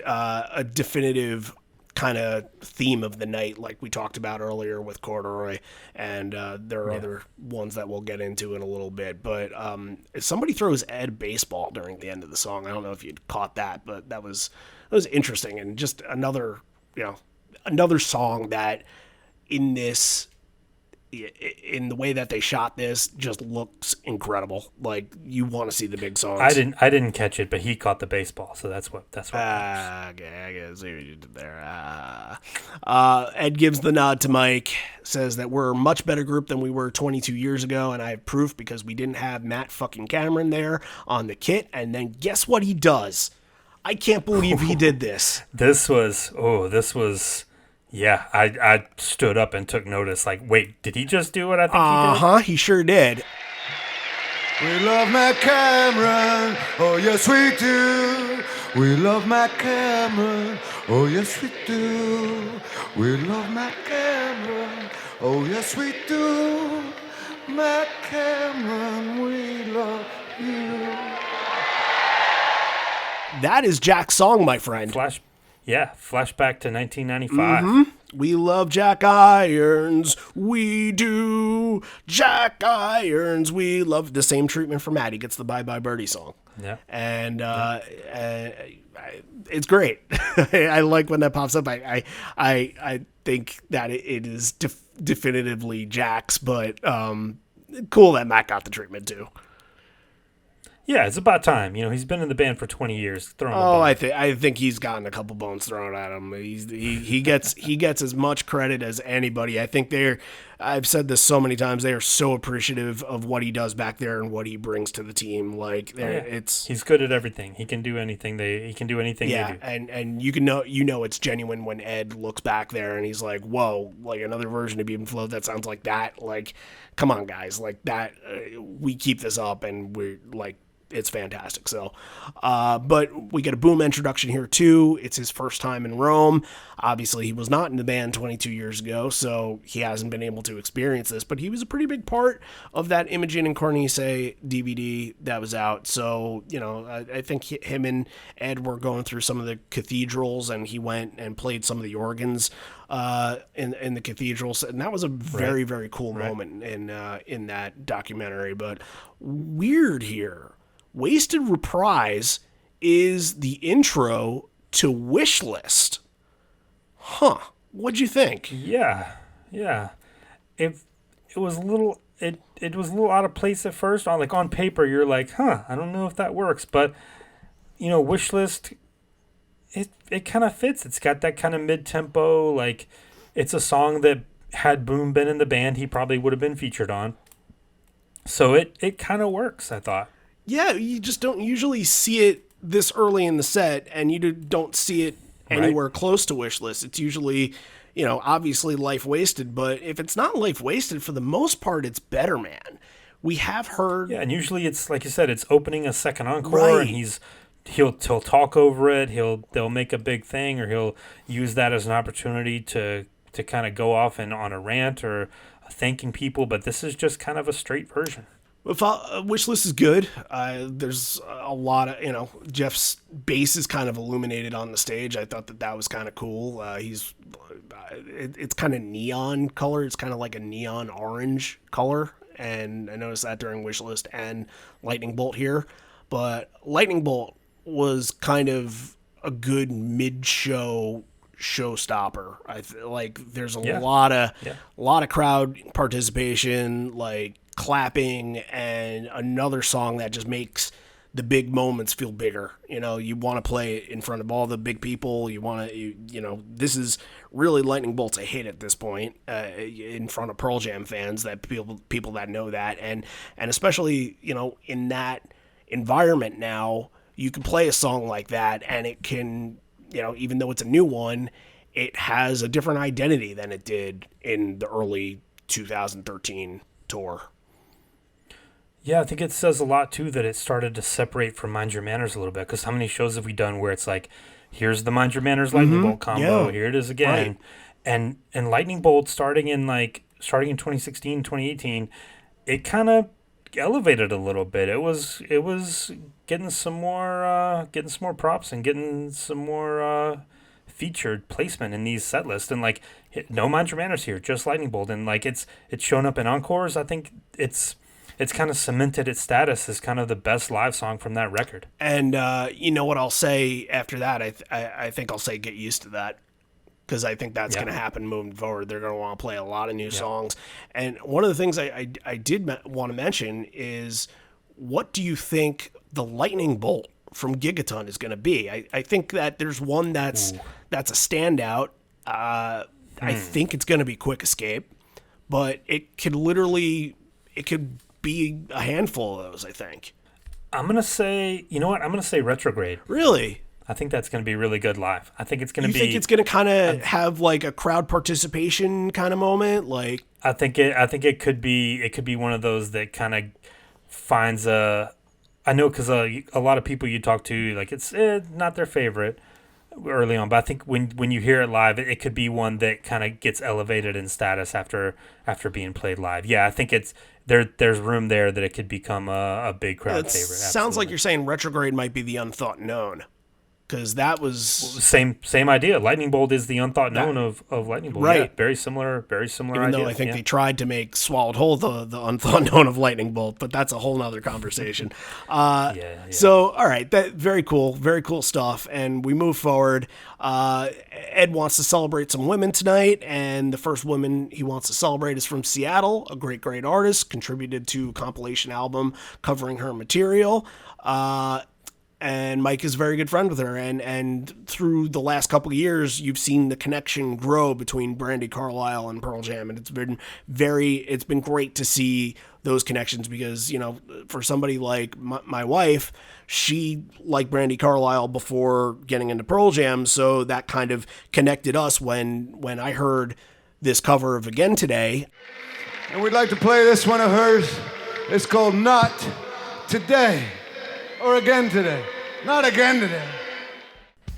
a definitive kind of theme of the night, like we talked about earlier with Corduroy, and there are other ones that we'll get into in a little bit. But if somebody throws Ed baseball during the end of the song, I don't know if you'd caught that, but that was interesting, and just another song that in the way that they shot this just looks incredible. Like, you want to see the big songs. I didn't catch it, but he caught the baseball, so that's what. Okay, I gotta see what you did there. Ed gives the nod to Mike, says that we're a much better group than we were 22 years ago, and I have proof because we didn't have Matt fucking Cameron there on the kit. And then guess what he does? I can't believe he did this. This was. Yeah, I stood up and took notice. Like, wait, did he just do what I think he did? He sure did. We love Matt Cameron, oh yes we do. We love Matt Cameron, oh yes we do. We love Matt Cameron, oh yes we do. Matt Cameron, we love you. That is Jack's song, my friend. Flashback to 1995. We love Jack Irons, we do. Jack Irons, we love. The same treatment for Matt. He gets the Bye Bye Birdie song. Yeah. And it's great. I like when that pops up. I think that it is definitively Jack's, but cool that Matt got the treatment too. Yeah, it's about time. He's been in the band for 20 years. I think he's gotten a couple bones thrown at him. He gets as much credit as anybody. I think I've said this so many times. They are so appreciative of what he does back there and what he brings to the team. Like, he's good at everything. He can do anything. He can do anything. Yeah, they do. and you can know it's genuine when Ed looks back there and he's like, whoa, like another version of Beam Flow that sounds like that. Like, come on, guys, like that. We keep this up, and we're like. It's fantastic. So, but we get a Boom introduction here too. It's his first time in Rome. Obviously, he was not in the band 22 years ago, so he hasn't been able to experience this, but he was a pretty big part of that Immagine In Cornice DVD that was out. So, I think him and Ed were going through some of the cathedrals, and he went and played some of the organs in the cathedrals, and that was a very, very cool moment in that documentary. But weird here. Wasted Reprise is the intro to Wish List. Huh. What'd you think? Yeah. It was a little out of place at first. On paper, you're like, I don't know if that works. But, Wish List, it kind of fits. It's got that kind of mid-tempo, like, it's a song that had Boom been in the band, he probably would have been featured on. So it kind of works, I thought. Yeah, you just don't usually see it this early in the set, and you don't see it anywhere close to Wish List. It's usually, obviously Life Wasted, but if it's not Life Wasted, for the most part, it's Better Man. We have heard... Yeah, and usually it's, like you said, it's opening a second encore, and he'll talk over it, they'll make a big thing, or he'll use that as an opportunity to kind of go off and on a rant or thanking people, but this is just kind of a straight version. Wish List is good. There's a lot of, Jeff's bass is kind of illuminated on the stage. I thought that was kind of cool. It's kind of neon color. It's kind of like a neon orange color. And I noticed that during Wish List and Lightning Bolt here. But Lightning Bolt was kind of a good mid-show showstopper. I feel like there's a lot of crowd participation, like clapping, and another song that just makes the big moments feel bigger. You want to play it in front of all the big people. You want to, this is really Lightning Bolt's a hit at this point in front of Pearl Jam fans, that people that know that, and especially in that environment now, you can play a song like that, and it can, even though it's a new one, it has a different identity than it did in the early 2013 tour. Yeah, I think it says a lot too that it started to separate from Mind Your Manners a little bit. Because how many shows have we done where it's like, here's the Mind Your Manners Lightning Bolt combo, Yeah. here it is again, Right. and Lightning Bolt starting in 2016, 2018, it kind of elevated a little bit. It was getting some more props and getting some more featured placement in these set lists, and like no Mind Your Manners here, just Lightning Bolt, and like it's shown up in encores. I think it's kind of cemented its status as kind of the best live song from that record. And you know what I'll say after that? I think I'll say get used to that, because I think that's going to happen moving forward. They're going to want to play a lot of new songs. And one of the things I did want to mention is, what do you think the Lightning Bolt from Gigaton is going to be? I think that there's one that's a standout. I think it's going to be Quick Escape, but it could be a handful of those, I think. I'm going to say, you know what? I'm going to say Retrograde. Really? I think that's going to be really good live. I think it's going to be. You think it's going to kind of have like a crowd participation kind of moment? Like, I think it could be one of those that kind of finds a. I know, because a lot of people you talk to, like, it's not their favorite early on, but I think when you hear it live, it could be one that kind of gets elevated in status after being played live. Yeah, I think there's room there that it could become a big crowd favorite. Sounds like you're saying Retrograde might be the unthought known, because that was same idea. Lightning Bolt is the unthought known of Lightning Bolt. Right. Yeah, very similar even idea. though I think they tried to make Swallowed Whole the unthought known of Lightning Bolt, but that's a whole nother conversation. So, all right, that very cool stuff. And we move forward. Ed wants to celebrate some women tonight, and the first woman he wants to celebrate is from Seattle, a great artist, contributed to a compilation album covering her material. And Mike is a very good friend with her, and through the last couple of years, you've seen the connection grow between Brandi Carlile and Pearl Jam, and it's been great to see those connections, because, you know, for somebody like my wife, she liked Brandi Carlile before getting into Pearl Jam, so that kind of connected us when I heard this cover of Again Today. And we'd like to play this one of hers. It's called Not Today. Or Again Today. Not Again Today.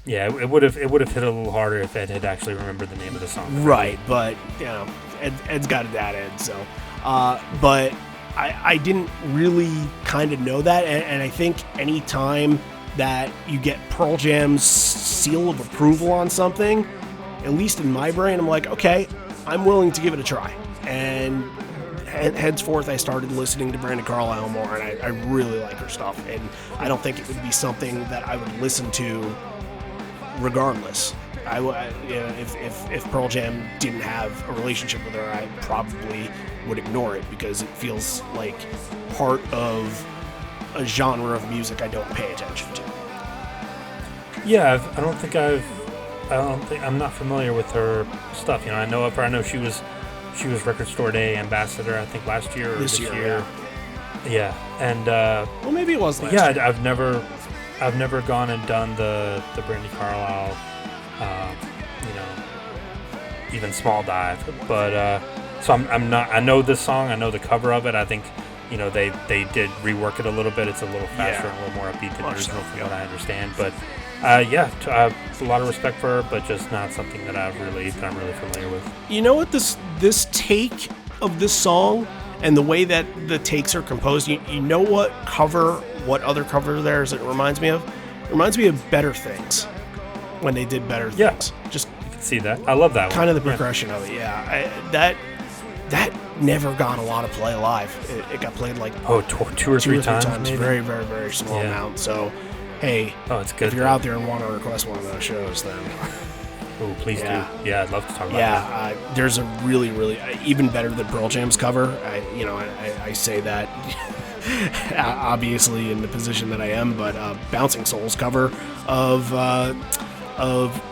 Yeah, it would have hit a little harder if Ed had actually remembered the name of the song. Right, but, you know, Ed's got a dad, Ed, so. But I didn't really kind of know that, and I think any time that you get Pearl Jam's seal of approval on something, at least in my brain, I'm like, okay, I'm willing to give it a try. And henceforth, I started listening to Brandi Carlile more, and I really like her stuff. And I don't think it would be something that I would listen to regardless. If Pearl Jam didn't have a relationship with her, I probably would ignore it, because it feels like part of a genre of music I don't pay attention to. Yeah, I'm not familiar with her stuff. You know, I know of her. I know she was Record Store Day ambassador, I think, last year or this year. Yeah, and well, maybe it was last year. year. I've never gone and done the Brandi Carlile, even small dive. But so I'm not. I know this song. I know the cover of it. I think, you know, they did rework it a little bit. It's a little faster and a little more upbeat than the original, from what I understand. But I have a lot of respect for her, but just not something that I'm really familiar with. You know what, this take of this song and the way that the takes are composed, you know what other cover there's it reminds me of? It reminds me of Better Things, when they did Better Things. Just you can see that. I love that kind one. of the progression of it. Yeah, that never got a lot of play live. It got played like two or three times. Maybe? Very, very, very small amount. So, hey, it's good. If you're out there and want to request one of those shows, then oh, please do. Yeah, I'd love to talk about that. Yeah, there's a really, really even better than Pearl Jam's cover. I say that obviously in the position that I am, but Bouncing Souls cover of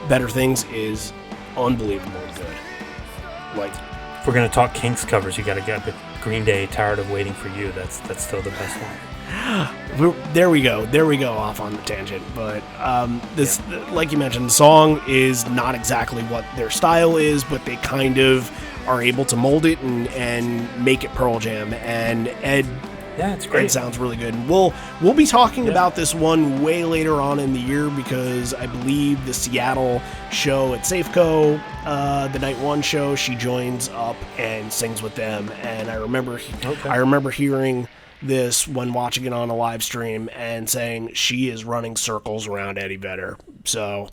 Better Things is unbelievably good. Like, if we're gonna talk Kinks covers, you gotta get Green Day, Tired of Waiting for You. That's still the best one. There we go off on the tangent, but like you mentioned, the song is not exactly what their style is, but they kind of are able to mold it and make it Pearl Jam. And Ed Yeah, it's great. It sounds really good. And we'll be talking about this one way later on in the year because I believe the Seattle show at Safeco, the Night One show, she joins up and sings with them. And I remember hearing this when watching it on a live stream and saying she is running circles around Eddie Vedder. So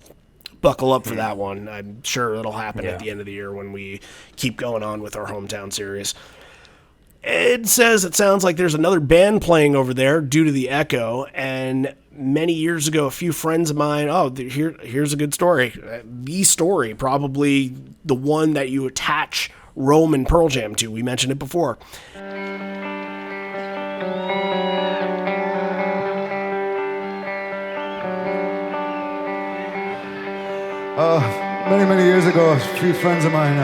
buckle up for that one. I'm sure it'll happen at the end of the year when we keep going on with our hometown series. Ed says it sounds like there's another band playing over there due to the echo, and many years ago, a few friends of mine, here's a good story. The story, probably the one that you attach Rome and Pearl Jam to. We mentioned it before. Many years ago, a few friends of mine,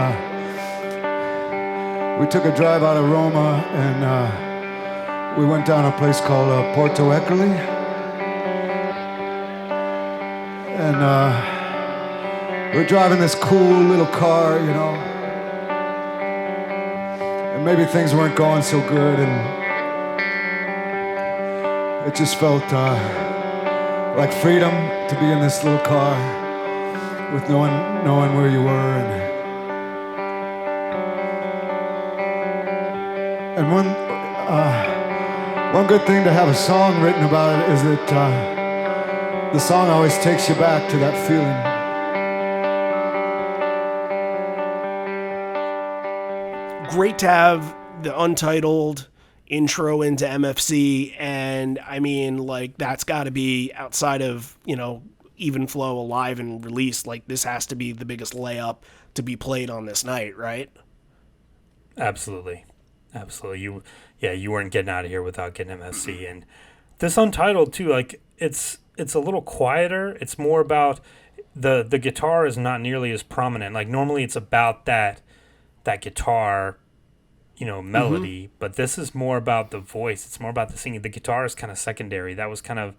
we took a drive out of Roma and we went down a place called Porto Ecoli. And we're driving this cool little car, you know. And maybe things weren't going so good and it just felt like freedom to be in this little car with knowing where you were. And one good thing to have a song written about it is that the song always takes you back to that feeling. Great to have the untitled intro into MFC, and I mean, like, that's got to be outside of, you know, Even Flow, Alive, and Release. Like, this has to be the biggest layup to be played on this night, right? Absolutely. You weren't getting out of here without getting MFC. And this Untitled too, like it's a little quieter. It's more about the guitar is not nearly as prominent. Like normally it's about that guitar, you know, melody, but this is more about the voice. It's more about the singing. The guitar is kind of secondary. That was kind of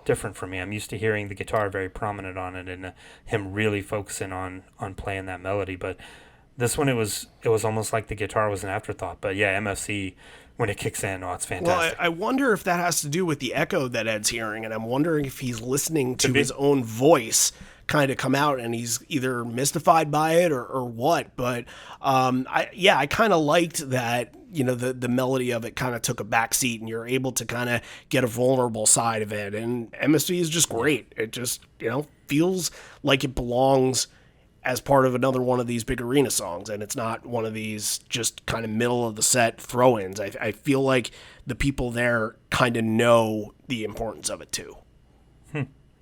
different for me. I'm used to hearing the guitar very prominent on it and him really focusing on playing that melody, but this one, it was almost like the guitar was an afterthought. But yeah, MFC, when it kicks in, it's fantastic. Well, I wonder if that has to do with the echo that Ed's hearing, and I'm wondering if he's listening to his own voice kind of come out, and he's either mystified by it or what. But I kind of liked that, you know, the melody of it kind of took a backseat, and you're able to kind of get a vulnerable side of it. And MFC is just great. It just, you know, feels like it belongs as part of another one of these big arena songs, and it's not one of these just kind of middle of the set throw-ins. I feel like the people there kind of know the importance of it too.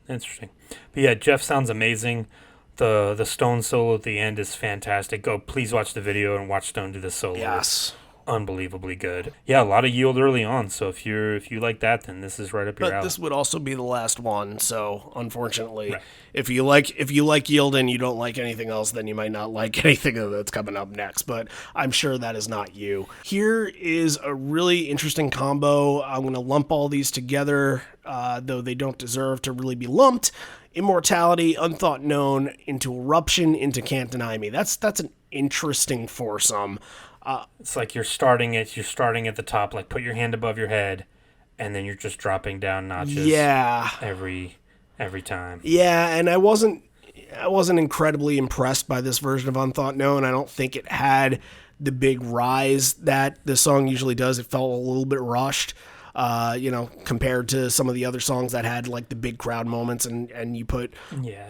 Interesting. But yeah, Jeff sounds amazing. The Stone solo at the end is fantastic. Please watch the video and watch Stone do the solo. Yes. Unbelievably good. Yeah, a lot of yield early on. So if you like that, then this is right up your alley. But this would also be the last one. So unfortunately, if you like yield and you don't like anything else, then you might not like anything that's coming up next. But I'm sure that is not you. Here is a really interesting combo. I'm going to lump all these together, though they don't deserve to really be lumped. Immortality, Unthought Known, into Eruption, into Can't Deny Me. That's an interesting foursome. It's like you're starting at the top, like put your hand above your head, and then you're just dropping down notches. Yeah. Every time. Yeah, and I wasn't incredibly impressed by this version of Unthought Known. I don't think it had the big rise that the song usually does. It felt a little bit rushed. Compared to some of the other songs that had like the big crowd moments, and you put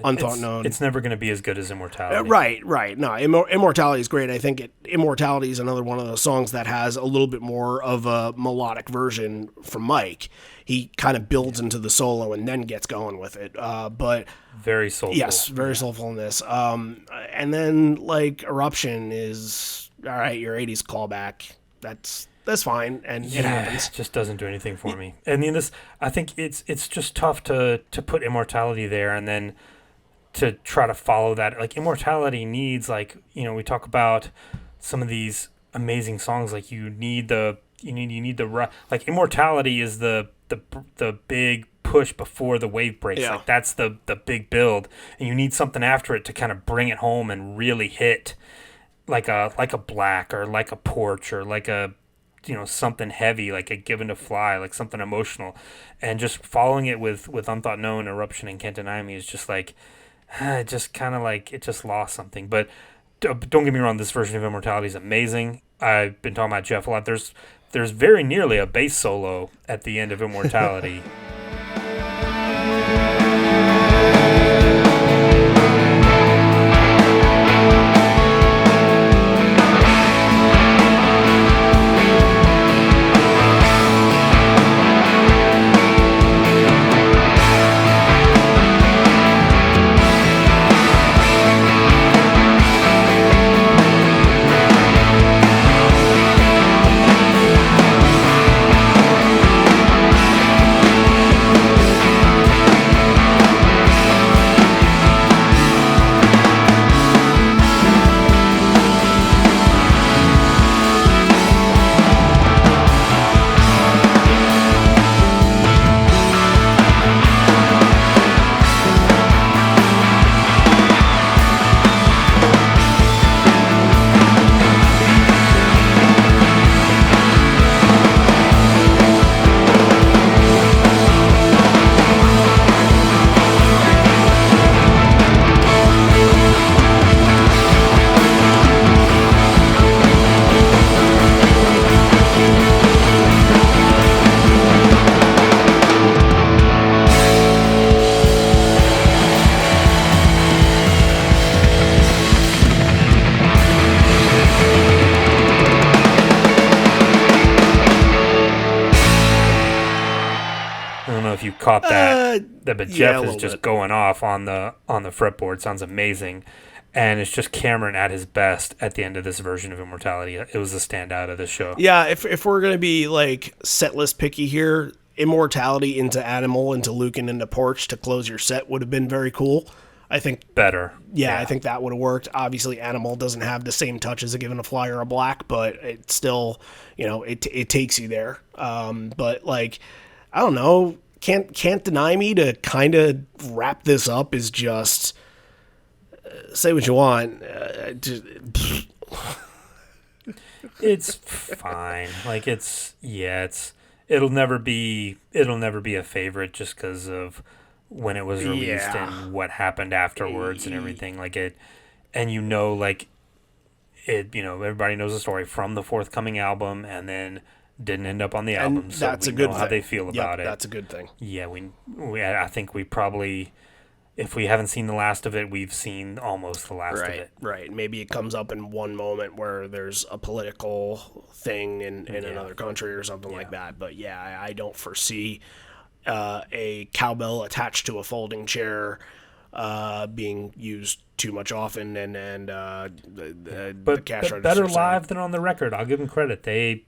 Unthought Known. It's never going to be as good as Immortality. Right. No, Immortality is great. I think Immortality is another one of those songs that has a little bit more of a melodic version from Mike. He kind of builds into the solo and then gets going with it. But very soulful. Yes, very soulful in this. And then like Eruption is all right. Your '80s callback. That's fine, and it happens. It just doesn't do anything for me. And I think it's just tough to put Immortality there and then to try to follow that. Like Immortality needs, like, you know, we talk about some of these amazing songs. Like you need the like Immortality is the big push before the wave breaks. Yeah. Like that's the big build, and you need something after it to kind of bring it home and really hit, like a Black or like a Porch or like a something heavy, like a Given to Fly, like something emotional, and just following it with Unthought Known, Eruption, and Can't Deny Me is just like, it just kind of like, it just lost something. But don't get me wrong, this version of Immortality is amazing. I've been talking about Jeff a lot. There's very nearly a bass solo at the end of Immortality. You caught that, but Jeff is just going off on the fretboard. Sounds amazing, and it's just Cameron at his best at the end of this version of Immortality. It was the standout of the show. Yeah, if we're gonna be like set list picky here, Immortality into Animal into Lucan into Porch to close your set would have been very cool. I think better. Yeah, I think that would have worked. Obviously, Animal doesn't have the same touch as a Given a Fly or a Black, but it still, it takes you there. But like, I don't know. Can't Deny Me to kind of wrap this up is just say what you want. It's fine. Like it'll never be a favorite just because of when it was released and what happened afterwards and everything. Like it, and like it. Everybody knows the story from the forthcoming album, and then didn't end up on the album, and so that's we a good know thing. How they feel about it. That's a good thing. Yeah, I think we probably, if we haven't seen the last of it, we've seen almost the last of it. Right. Maybe it comes up in one moment where there's a political thing in another country or something like that. But yeah, I don't foresee a cowbell attached to a folding chair being used too much often, and the cash register. Better live than on the record. I'll give them credit. They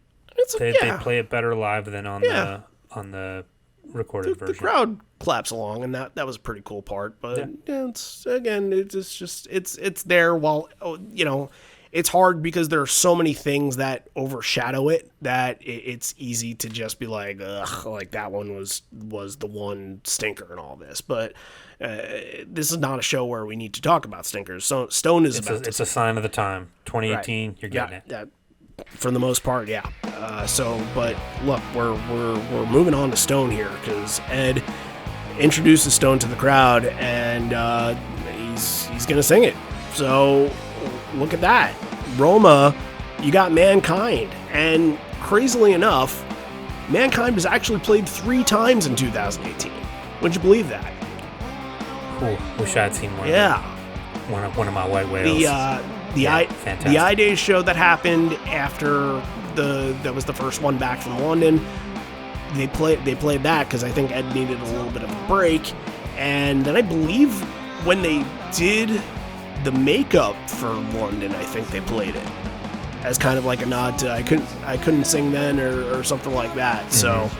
play it better live than on the recorded version. The crowd claps along, and that was a pretty cool part. But it's there. While it's hard because there are so many things that overshadow it that it's easy to just be like, ugh, like that one was the one stinker in all this. But this is not a show where we need to talk about stinkers. So Stone is it's a sign of the time. 2018, right. You're getting it. For the most part, yeah. But look, we're moving on to Stone here because Ed introduces Stone to the crowd, and he's gonna sing it. So look at that, Roma. You got Mankind, and crazily enough, Mankind was actually played 3 times in 2018. Would you believe that? Cool. Wish I had seen one. Yeah. One of my white whales. The iDays show that happened after that was the first one back from London. They played that because I think Ed needed a little bit of a break, and then I believe when they did the makeup for London, I think they played it as kind of like a nod to I couldn't sing then or something like that. Mm-hmm. So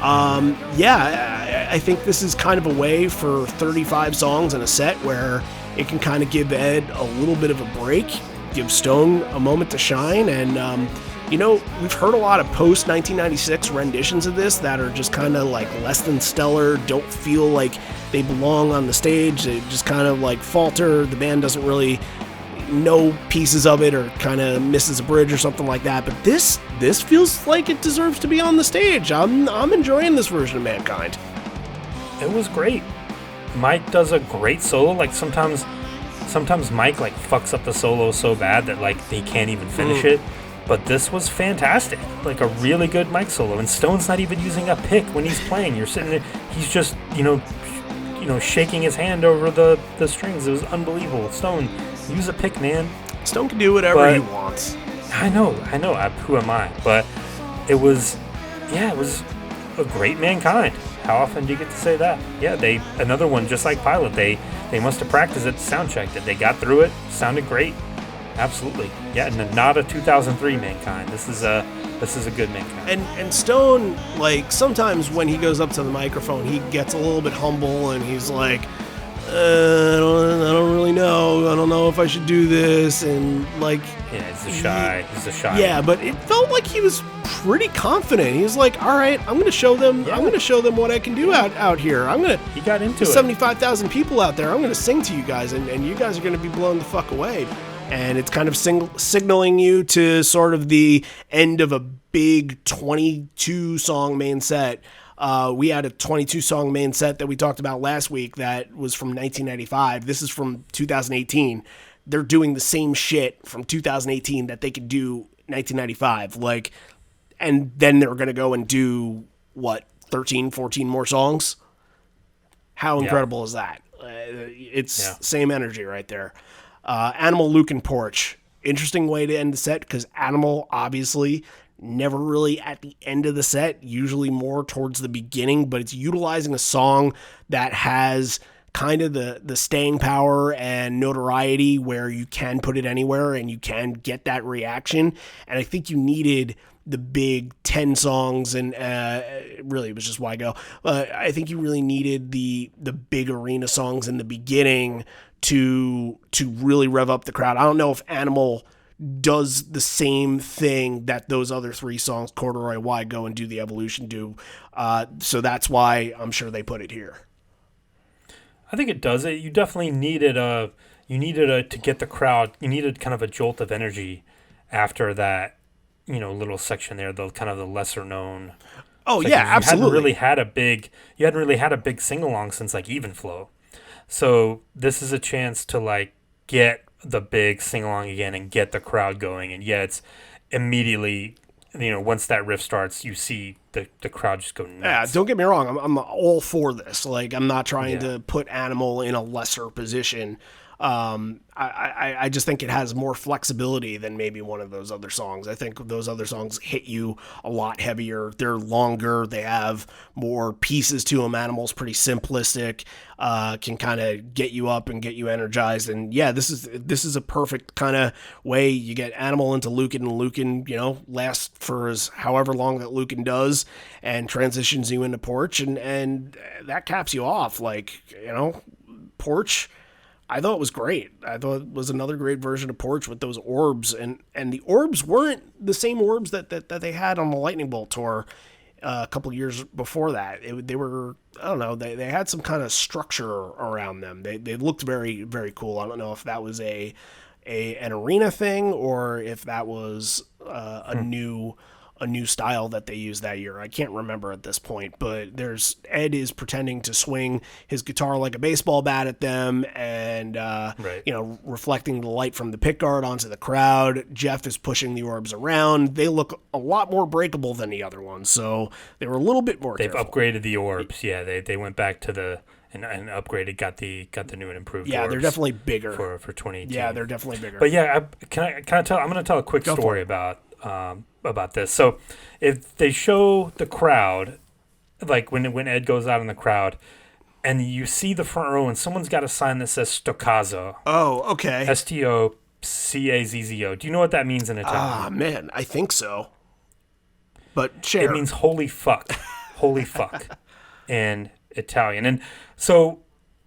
I think this is kind of a way for 35 songs in a set where it can kind of give Ed a little bit of a break, give Stone a moment to shine, and we've heard a lot of post-1996 renditions of this that are just kind of like less than stellar, don't feel like they belong on the stage, they just kind of like falter, the band doesn't really no pieces of it or kind of misses a bridge or something like that. But this feels like it deserves to be on the stage. I'm enjoying this version of Mankind. It was great. Mike does a great solo. Like sometimes Mike like fucks up the solo so bad that like he can't even finish it. But this was fantastic. Like a really good Mike solo. And Stone's not even using a pick when he's playing. You're sitting there, he's just, shaking his hand over the strings. It was unbelievable. Stone, use a pick, man. Stone can do whatever he wants. I know. Who am I? But it was a great Mankind. How often do you get to say that? Yeah, another one just like Pilot. They must have practiced it, sound checked it. They got through it. Sounded great. Absolutely. Yeah, and not a 2003 Mankind. This is a good Mankind. And Stone, like, sometimes when he goes up to the microphone, he gets a little bit humble and he's like, I don't really know. I don't know if I should do this. And like, yeah, he's a shy. Yeah, but it felt like he was pretty confident. He was like, all right, I'm going to show them. Yeah. I'm going to show them what I can do out here. He got into it. 75,000 people out there. I'm going to sing to you guys, and you guys are going to be blown the fuck away. And it's kind of signaling you to sort of the end of a big 22-song main set. We had a 22-song main set that we talked about last week that was from 1995. This is from 2018. They're doing the same shit from 2018 that they could do 1995. Like, and then they're going to go and do, 13, 14 more songs? How incredible is that? It's same energy right there. Animal, Luke, and Porch. Interesting way to end the set because Animal, obviously, never really at the end of the set, usually more towards the beginning, but it's utilizing a song that has kind of the staying power and notoriety where you can put it anywhere and you can get that reaction. And I think you needed the big 10 songs and really it was just Wygo. I think you really needed the big arena songs in the beginning to really rev up the crowd. I don't know if Animal does the same thing that those other three songs, Corduroy, Wygo, and Do the Evolution do. So that's why I'm sure they put it here. I think it does it. You definitely needed to get the crowd. You needed kind of a jolt of energy after that, little section there, the kind of the lesser known. Oh yeah, absolutely. You hadn't really had a big sing along since like Even Flow. So this is a chance to like get the big sing along again and get the crowd going. And it's immediately, once that riff starts, you see the crowd just go nuts. Yeah, don't get me wrong. I'm all for this. Like, I'm not trying to put Animal in a lesser position. I just think it has more flexibility than maybe one of those other songs. I think those other songs hit you a lot heavier. They're longer. They have more pieces to them. Animal's pretty simplistic, can kind of get you up and get you energized. And yeah, this is a perfect kind of way you get Animal into Lucan, and Lucan, lasts for however long that Lucan does and transitions you into Porch. And that caps you off. Like, Porch, I thought it was great. I thought it was another great version of Porch with those orbs, and the orbs weren't the same orbs that they had on the Lightning Bolt tour a couple of years before that. They were, I don't know, they had some kind of structure around them. They looked very, very cool. I don't know if that was an arena thing or if that was a new style that they used that year. I can't remember at this point, but Ed is pretending to swing his guitar like a baseball bat at them and, reflecting the light from the pickguard onto the crowd. Jeff is pushing the orbs around. They look a lot more breakable than the other ones, so they were a little bit more careful. Upgraded the orbs. Yeah, they went back to and upgraded, got the new and improved. Yeah, orbs they're definitely bigger for 2018. Yeah, they're definitely bigger. But yeah, I'm going to tell a quick story about this. So if they show the crowd, like when Ed goes out in the crowd, and you see the front row, and someone's got a sign that says Stocazzo. Oh, okay. Stocazzo. Do you know what that means in Italian? Ah, man, I think so. But share. It means holy fuck. Holy fuck in Italian. And so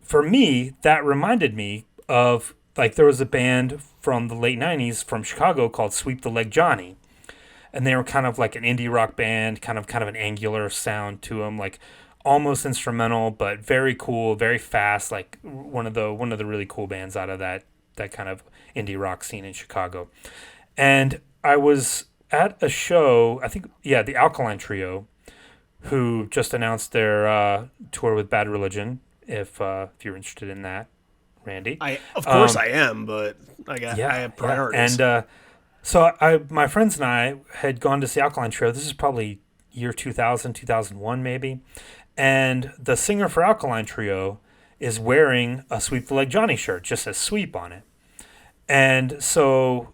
for me, that reminded me of, like, there was a band from the late 90s from Chicago called Sweep the Leg Johnny. And they were kind of like an indie rock band, kind of an angular sound to them, like almost instrumental, but very cool, very fast, like one of the really cool bands out of that that kind of indie rock scene in Chicago. And I was at a show, I think, the Alkaline Trio, who just announced their tour with Bad Religion, if you're interested in that, Randy. Of course I am, but I have priorities. And so my friends and I had gone to see Alkaline Trio. This is probably year 2000, 2001 maybe. And the singer for Alkaline Trio is wearing a Sweep the Leg Johnny shirt, just says Sweep on it. And so,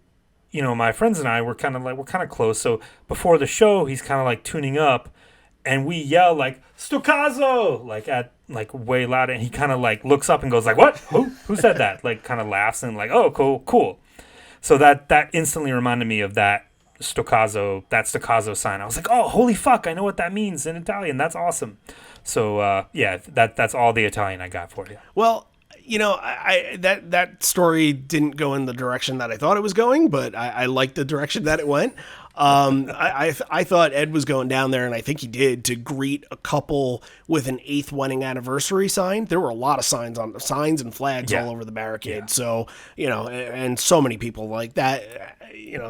my friends and I we're kind of close. So before the show, he's kind of like tuning up, and we yell like "Stoccazo!" like way loud, and he kind of like looks up and goes like, "What? Who said that?" Like kind of laughs and like, "Oh, cool." So that instantly reminded me of that staccato sign. I was like, "Oh, holy fuck! I know what that means in Italian. That's awesome." So that's all the Italian I got for you. Well, that story didn't go in the direction that I thought it was going, but I liked the direction that it went. I thought Ed was going down there, and I think he did, to greet a couple with an 8th wedding anniversary sign. There were a lot of signs and flags all over the barricade. Yeah. So, and so many people like that.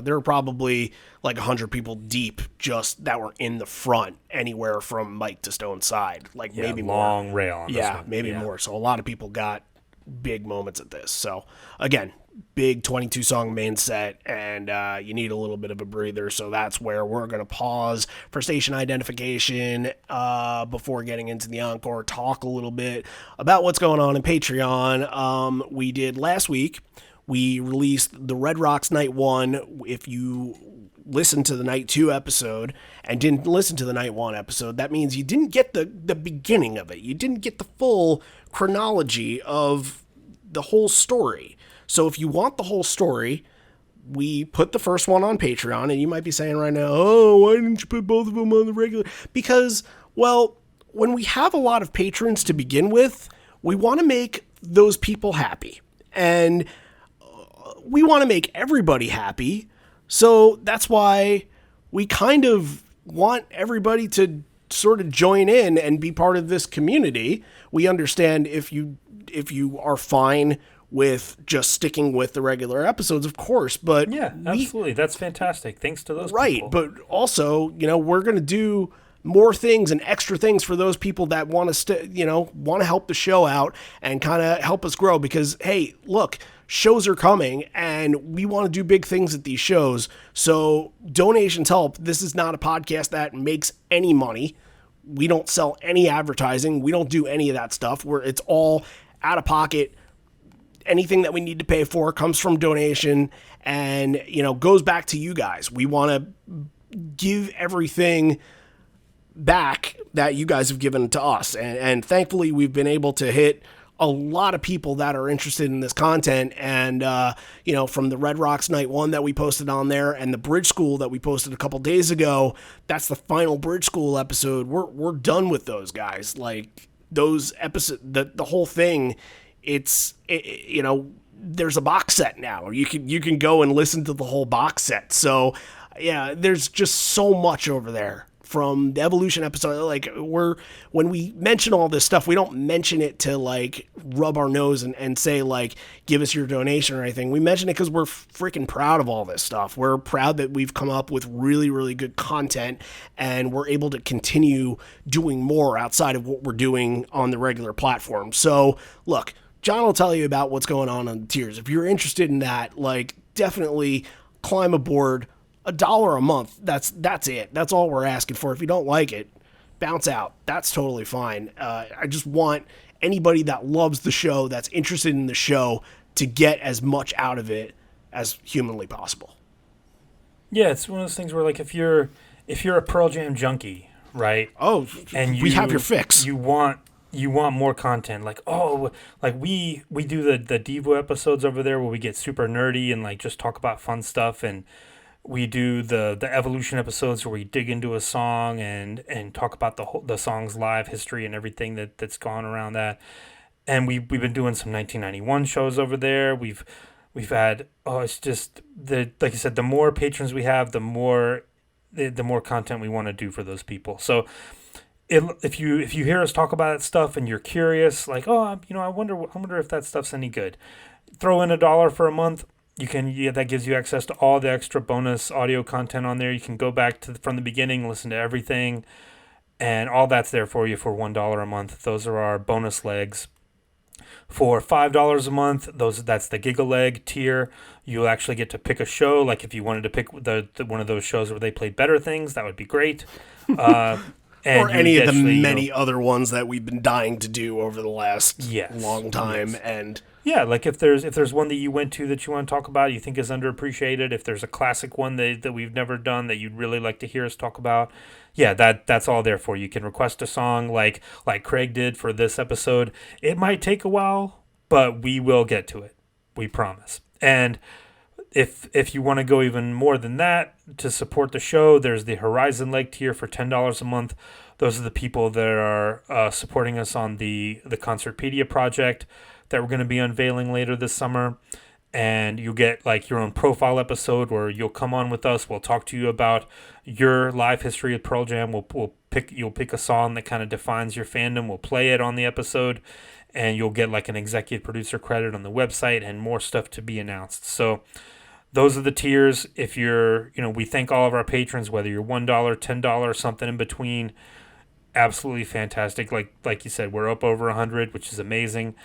There were probably like 100 people deep just that were in the front, anywhere from Mike to Stone's side. Like maybe long more. rail on this one. Maybe more. So a lot of people got big moments at this. So again, big 22 song main set, and you need a little bit of a breather. So that's where we're going to pause for station identification before getting into the encore, talk a little bit about what's going on in Patreon. We did last week. We released the Red Rocks Night 1. If you listened to the Night 2 episode and didn't listen to the Night 1 episode, that means you didn't get the beginning of it. You didn't get the full chronology of the whole story. So if you want the whole story, we put the first one on Patreon, and you might be saying right now, "Oh, why didn't you put both of them on the regular?" Because, well, when we have a lot of patrons to begin with, we want to make those people happy. And we want to make everybody happy. So that's why we kind of want everybody to sort of join in and be part of this community. We understand if you are fine with just sticking with the regular episodes, of course, but yeah, absolutely. That's fantastic. Thanks to those right, people. But also, we're going to do more things and extra things for those people that want to want to help the show out and kind of help us grow, because hey, look, shows are coming and we want to do big things at these shows. So donations help. This is not a podcast that makes any money. We don't sell any advertising. We don't do any of that stuff. It's all out of pocket. Anything that we need to pay for comes from donation and, goes back to you guys. We want to give everything back that you guys have given to us. And thankfully we've been able to hit a lot of people that are interested in this content. And, from the Red Rocks Night 1 that we posted on there and the Bridge School that we posted a couple days ago, that's the final Bridge School episode. We're done with those guys. Like those episodes, the whole thing, there's a box set now. You can go and listen to the whole box set. So yeah, there's just so much over there. From the Evolution episode, like when we mention all this stuff, we don't mention it to like rub our nose and say like, give us your donation or anything. We mention it because we're freaking proud of all this stuff. We're proud that we've come up with really, really good content and we're able to continue doing more outside of what we're doing on the regular platform. So look, John will tell you about what's going on the tiers. If you're interested in that, like definitely climb aboard. $1 a month, that's it. That's all we're asking for. If you don't like it, bounce out. That's totally fine. I just want anybody that loves the show, that's interested in the show, to get as much out of it as humanly possible. Yeah, it's one of those things where like if you're a Pearl Jam junkie, right? Oh, and we have your fix. You want more content. Like, we do the Devo episodes over there where we get super nerdy and like just talk about fun stuff, and we do the Evolution episodes where we dig into a song and talk about the song's live history and everything that's gone around that. And we've been doing some 1991 shows over there. We've had it's just like you said, the more patrons we have, the more content we want to do for those people. So if you hear us talk about that stuff and you're curious, like I wonder if that stuff's any good. throw in $1 for a month. That gives you access to all the extra bonus audio content on there. You can go back from the beginning, listen to everything, and all that's there for you for $1 a month. Those are our bonus legs. For $5 a month, that's the Giga-Leg tier. You'll actually get to pick a show. Like if you wanted to pick one of those shows where they played better things, that would be great. Or any of the many other ones that we've been dying to do over the last long time. Yes. And yeah, like if there's one that you went to that you want to talk about, you think is underappreciated, if there's a classic one that we've never done that you'd really like to hear us talk about, yeah, that's all there for you. You can request a song like Craig did for this episode. It might take a while, but we will get to it. We promise. And if you want to go even more than that to support the show, there's the Horizon Leg tier for $10 a month. Those are the people that are supporting us on the Concertpedia project that we're going to be unveiling later this summer. And you'll get like your own profile episode where you'll come on with us. We'll talk to you about your live history of Pearl Jam. You'll pick a song that kind of defines your fandom. We'll play it on the episode, and you'll get like an executive producer credit on the website and more stuff to be announced. So those are the tiers. If we thank all of our patrons, whether you're $1, $10, something in between. Absolutely fantastic. Like you said, we're up over 100, which is amazing.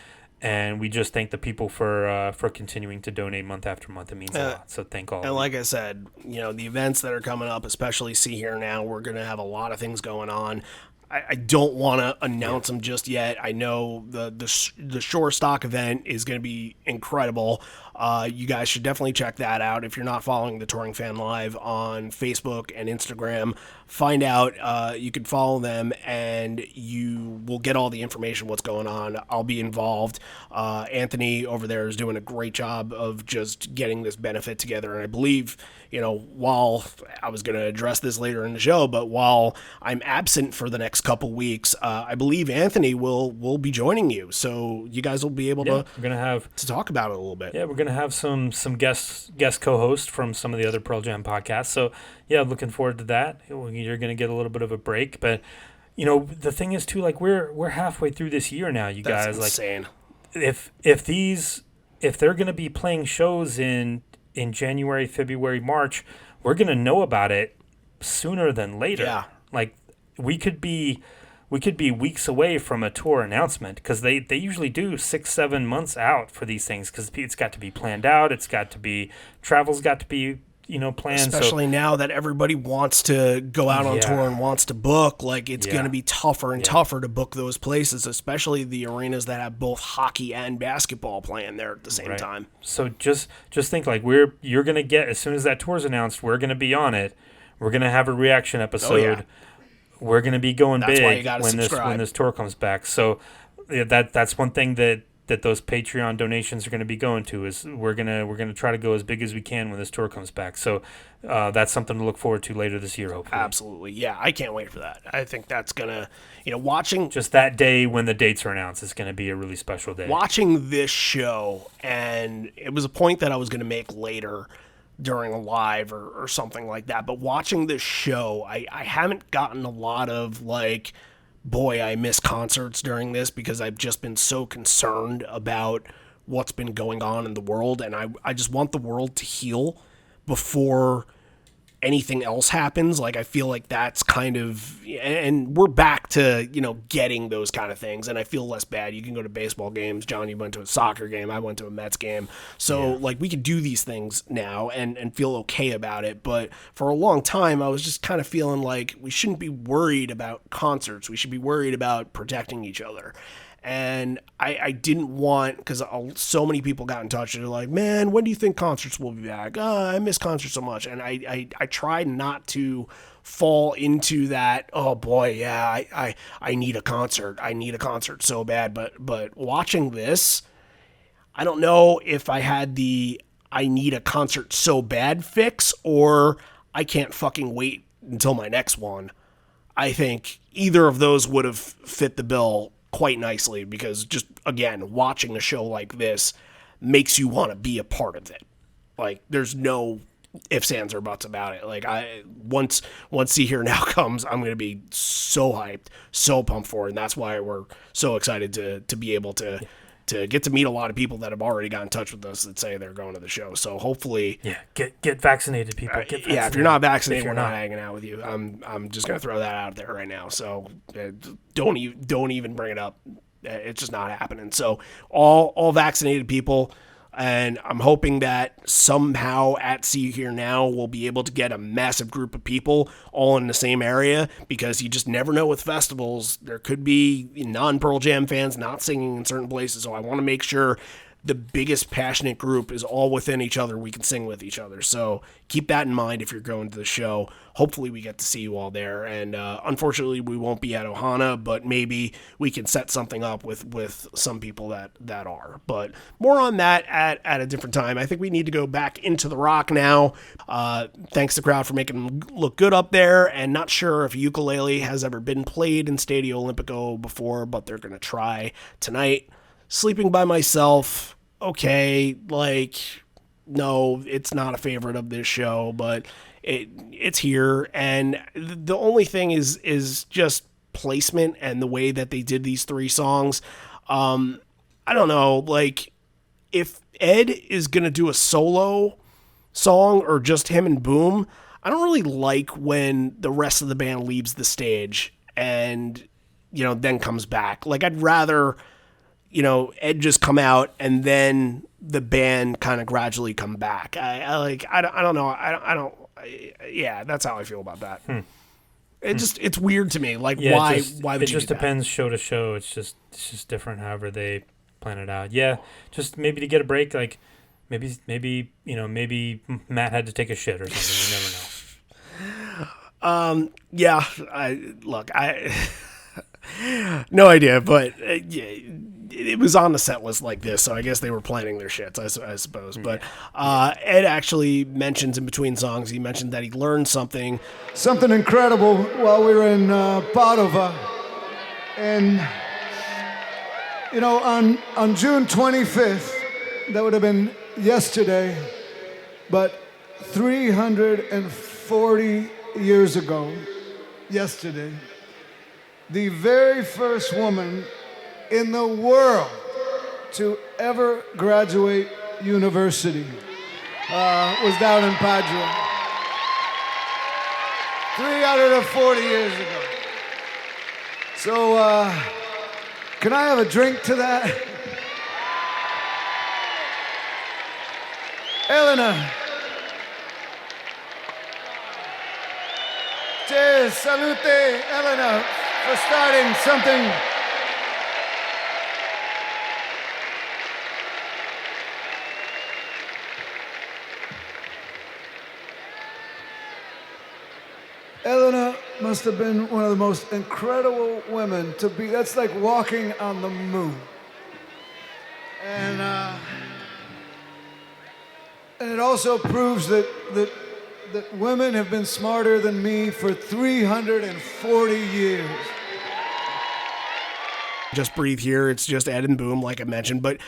And we just thank the people for continuing to donate month after month. It means a lot. So thank all of you. And like I said, the events that are coming up, especially See Here Now, we're going to have a lot of things going on. I don't want to announce them just yet. I know the Shore Stock event is going to be incredible. You guys should definitely check that out. If you're not following the Touring Fan Live on Facebook and Instagram, find out. You can follow them, and you will get all the information, what's going on. I'll be involved. Anthony over there is doing a great job of just getting this benefit together. And I believe, while I was going to address this later in the show, but while I'm absent for the next couple weeks, I believe Anthony will be joining you. So you guys will be able to talk about it a little bit. Yeah, we're going to have some guest co-hosts from some of the other Pearl Jam podcasts. So yeah, looking forward to that. You're going to get a little bit of a break, but the thing is too, like we're halfway through this year now, you guys. That's insane. Like if they're going to be playing shows in January, February, March, we're going to know about it sooner than later. Yeah. Like we could be weeks away from a tour announcement, because they usually do 6-7 months out for these things, because it's got to be planned out. Travel's got to be planned. Especially now that everybody wants to go out on tour and wants to book, like it's going to be tougher and tougher to book those places, especially the arenas that have both hockey and basketball playing there at the same time. So just think, like you're going to get, as soon as that tour's announced, we're going to be on it. We're going to have a reaction episode. Oh, yeah. We're going to be going That's big when this tour comes back. So that's one thing that those Patreon donations are going to be going to, is we're gonna try to go as big as we can when this tour comes back. So that's something to look forward to later this year, hopefully. Absolutely, yeah, I can't wait for that. I think that's gonna, watching just that day when the dates are announced is going to be a really special day. Watching this show, and it was a point that I was going to make later during a live or something like that, but watching this show, I haven't gotten a lot of like, boy, I miss concerts during this, because I've just been so concerned about what's been going on in the world, and I just want the world to heal before anything else happens. Like, I feel like that's kind of, and we're back to, getting those kind of things, and I feel less bad. You can go to baseball games. John, you went to a soccer game. I went to a Mets game. So, like, we could do these things now and feel okay about it. But for a long time, I was just kind of feeling like we shouldn't be worried about concerts. We should be worried about protecting each other. And I didn't want, because so many people got in touch and they're like, man, when do you think concerts will be back? I miss concerts so much. And I tried not to fall into that, oh boy, yeah, I need a concert. I need a concert so bad. But watching this, I don't know if I had the I need a concert so bad fix, or I can't fucking wait until my next one. I think either of those would have fit the bill quite nicely, because just, again, watching a show like this makes you want to be a part of it. Like, there's no ifs, ands, or buts about it. Like, once See Here Now comes, I'm going to be so hyped, so pumped for it, and that's why we're so excited to be able to to get to meet a lot of people that have already got in touch with us that say they're going to the show. So hopefully, get vaccinated, people. Get vaccinated. Yeah, if you're not vaccinated, we're not hanging out with you. I'm just gonna throw that out there right now. So don't even bring it up. It's just not happening. So all vaccinated people. And I'm hoping that somehow at See You Here Now we'll be able to get a massive group of people all in the same area, because you just never know with festivals. There could be non-Pearl Jam fans not singing in certain places, so I want to make sure the biggest passionate group is all within each other. We can sing with each other. So keep that in mind if you're going to the show. Hopefully we get to see you all there. And unfortunately, we won't be at Ohana, but maybe we can set something up with some people that are. But more on that at a different time. I think we need to go back into the rock now. Thanks to the crowd for making them look good up there. And not sure if ukulele has ever been played in Stadio Olimpico before, but they're going to try tonight. Sleeping by Myself, okay, no, it's not a favorite of this show, but it's here, and the only thing is just placement and the way that they did these 3 songs. I don't know, if Ed is going to do a solo song or just him and Boom, I don't really like when the rest of the band leaves the stage and, then comes back. I'd rather... Ed just come out and then the band kind of gradually come back. I don't know. Yeah, that's how I feel about that. It's weird to me. Why would you do that? It just depends show to show. It's just different however they plan it out. Yeah, just maybe to get a break. Maybe Matt had to take a shit or something. You never know. Yeah. No idea, but it was on the set list like this, so I guess they were planning their shits, I suppose. But Ed actually mentions in between songs, he mentioned that he learned something incredible while we were in Padova. And, on June 25th, that would have been yesterday, but 340 years ago, yesterday, the very first woman in the world to ever graduate university was down in Padua 340 years ago. So, can I have a drink to that? Elena. Cheers, salute, Elena, for starting something. Elena must have been one of the most incredible women to be. That's like walking on the moon. And it also proves that women have been smarter than me for 340 years. Just Breathe here. It's just Ed and Boom, like I mentioned. But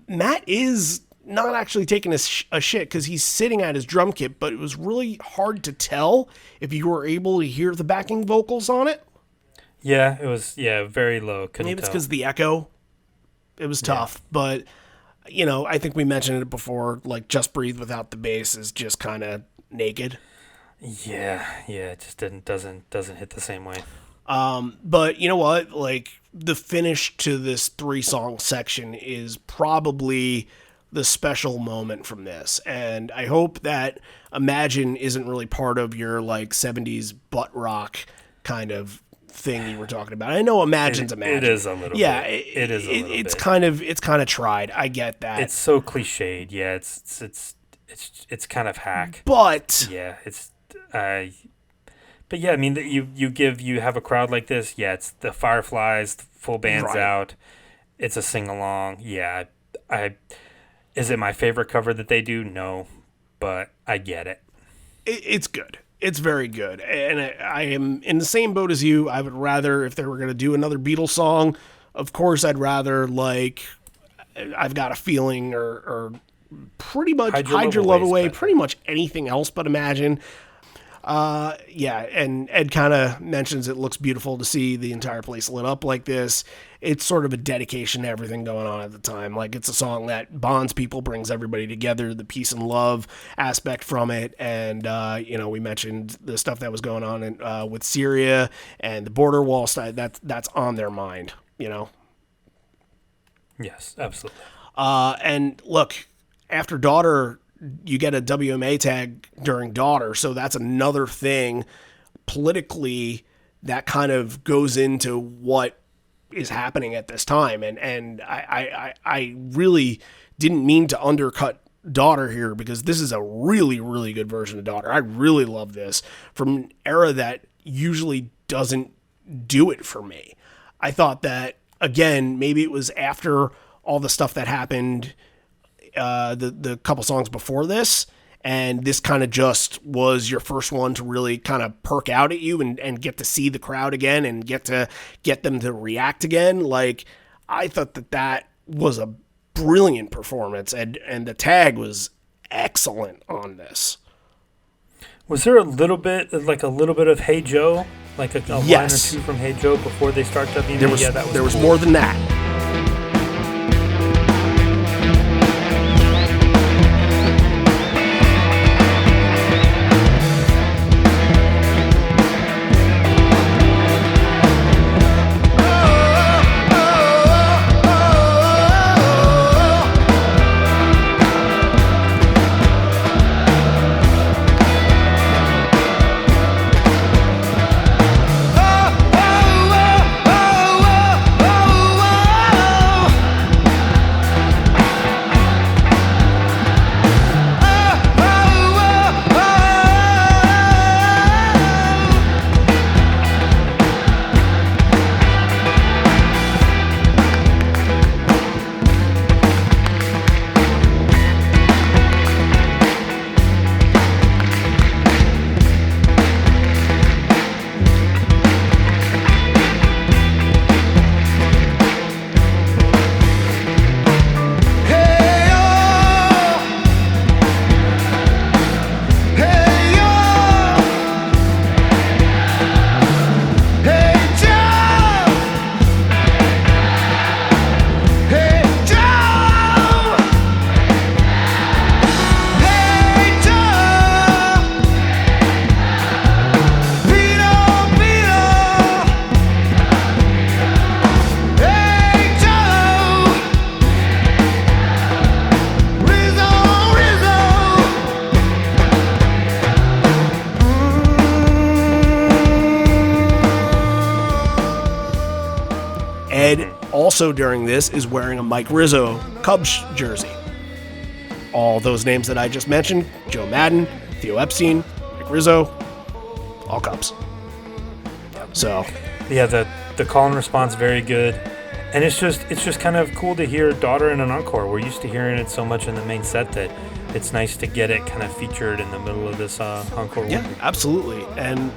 Matt is not actually taking a shit because he's sitting at his drum kit, but it was really hard to tell if you were able to hear the backing vocals on it. Yeah, it was, very low. Couldn't Maybe it's tell. because of the echo. It was tough, but, I think we mentioned it before, Just Breathe without the bass is just kind of naked. Yeah, it just doesn't hit the same way. But you know what? The finish to this 3-song section is probably the special moment from this. And I hope that Imagine isn't really part of your 70s butt rock kind of thing you were talking about. I know Imagine's Imagine. It is a little bit. It is a little bit. It's kind of tried. I get that. It's so cliched. Yeah, it's kind of hack. But yeah, but yeah, I mean, you have a crowd like this. Yeah, it's the Fireflies, the full band's out. It's a sing along. Yeah, is it my favorite cover that they do? No, but I get it. It's good. It's very good. And I am in the same boat as you. I would rather, if they were going to do another Beatles song, of course, I'd rather I've Got a Feeling or pretty much Hide Your Love Away, pretty much anything else but Imagine. Yeah, and Ed kind of mentions it looks beautiful to see the entire place lit up like this. It's sort of a dedication to everything going on at the time. Like, it's a song that bonds people, brings everybody together, the peace and love aspect from it. And, we mentioned the stuff that was going on with Syria and the border wall side. That's on their mind, Yes, absolutely. And look, after Daughter, you get a WMA tag during Daughter, so that's another thing politically that kind of goes into what is happening at this time. And I really didn't mean to undercut Daughter here, because this is a really, really good version of Daughter. I really love this from an era that usually doesn't do it for me. I thought that, again, maybe it was after all the stuff that happened the couple songs before this, and this kind of just was your first one to really kind of perk out at you and get to see the crowd again and get them to react again. Like, I thought that was a brilliant performance, and the tag was excellent on this. Was there a little bit of Hey Joe, like a line or two from Hey Joe before they start WMA? There was more than that. Also during this is wearing a Mike Rizzo Cubs jersey. All those names that I just mentioned, Joe Madden, Theo Epstein, Mike Rizzo, all Cubs. So yeah, the call and response very good, and it's just kind of cool to hear Daughter in an encore. We're used to hearing it so much in the main set that it's nice to get it kind of featured in the middle of this encore. Yeah, absolutely. And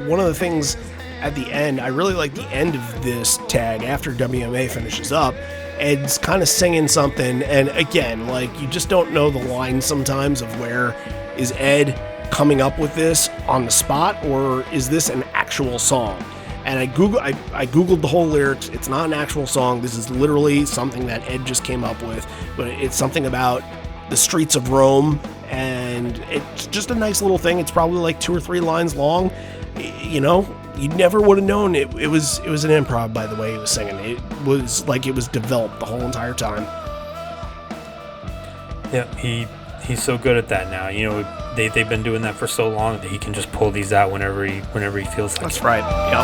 one of the things at the end, I really like the end of this tag after WMA finishes up. Ed's kind of singing something, and again, like, you just don't know the line sometimes of where is Ed coming up with this on the spot, or is this an actual song? And I googled the whole lyrics. It's not an actual song. This is literally something that Ed just came up with, but it's something about the streets of Rome, and it's just a nice little thing. It's probably like 2 or 3 lines long. You never would have known it was an improv by the way he was singing. It was like it was developed the whole entire time. Yeah, he's so good at that now. They've been doing that for so long that he can just pull these out whenever he feels like. That's right. Yep.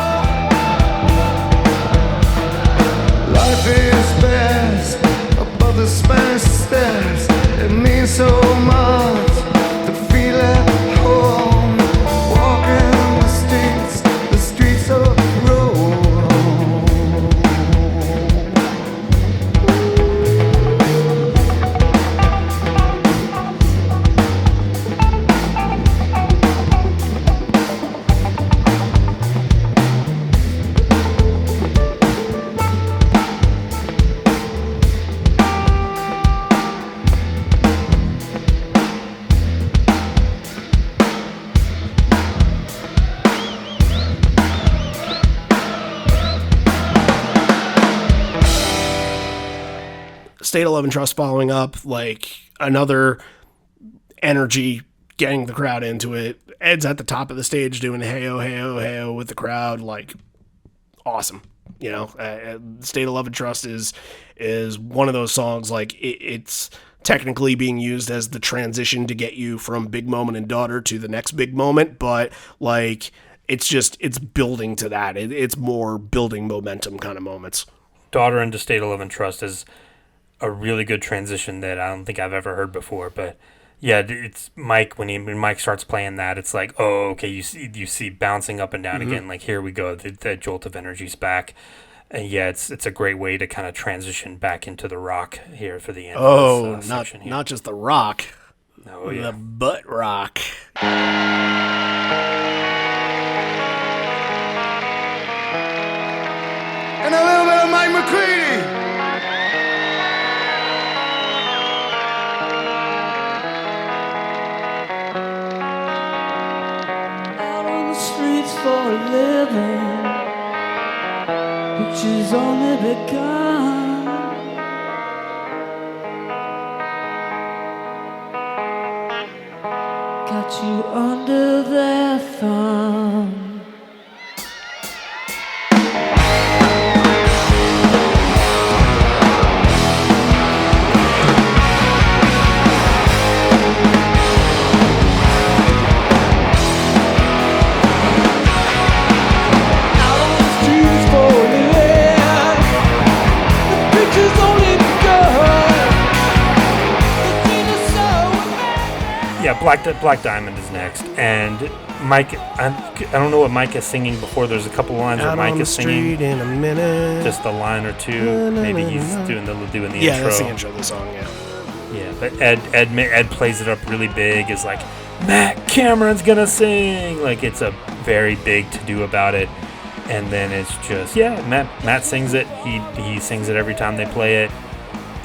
Life is best above the Spanish steps. It means so much to feel at home. Walking the streets of Rome. State of Love and Trust following up, like another energy, getting the crowd into it. Ed's at the top of the stage doing hey-oh, hey-oh, hey-oh with the crowd, like awesome. You know, State of Love and Trust is one of those songs, like it's technically being used as the transition to get you from Big Moment and Daughter to the next big moment, but like it's building to that. It's more building momentum kind of moments. Daughter into State of Love and Trust is a really good transition that I don't think I've ever heard before, but yeah, it's Mike, when Mike starts playing that, it's like, oh, okay, you see bouncing up and down again, like here we go, the jolt of energy's back. And yeah, it's a great way to kind of transition back into the rock here for the end of this section here. Not just the rock. Oh, yeah. The butt rock. And a little bit of Mike McCready. Out on the streets for a living, which is only begun. Got you under their thumb. Yeah, Black Diamond is next, and Mike. I don't know what Mike is singing before. There's a couple lines where Mike is singing in a minute. just a line or two. Maybe he's doing the intro. Yeah, that's the intro of the song. Yeah. Yeah, but Ed plays it up really big. Is like, Matt Cameron's gonna sing. Like it's a very big to do about it, and then it's just Matt sings it. He sings it every time they play it,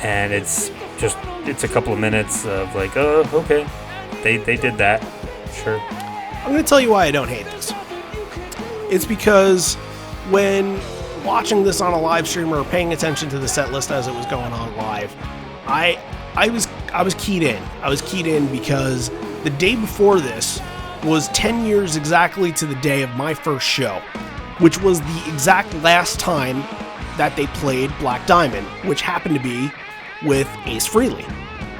and it's a couple of minutes of like, oh, okay. They did that. Sure. I'm going to tell you why I don't hate this. It's because when watching this on a live stream or paying attention to the set list as it was going on live, I was keyed in. I was keyed in because the day before this was 10 years exactly to the day of my first show, which was the exact last time that they played Black Diamond, which happened to be with Ace Frehley.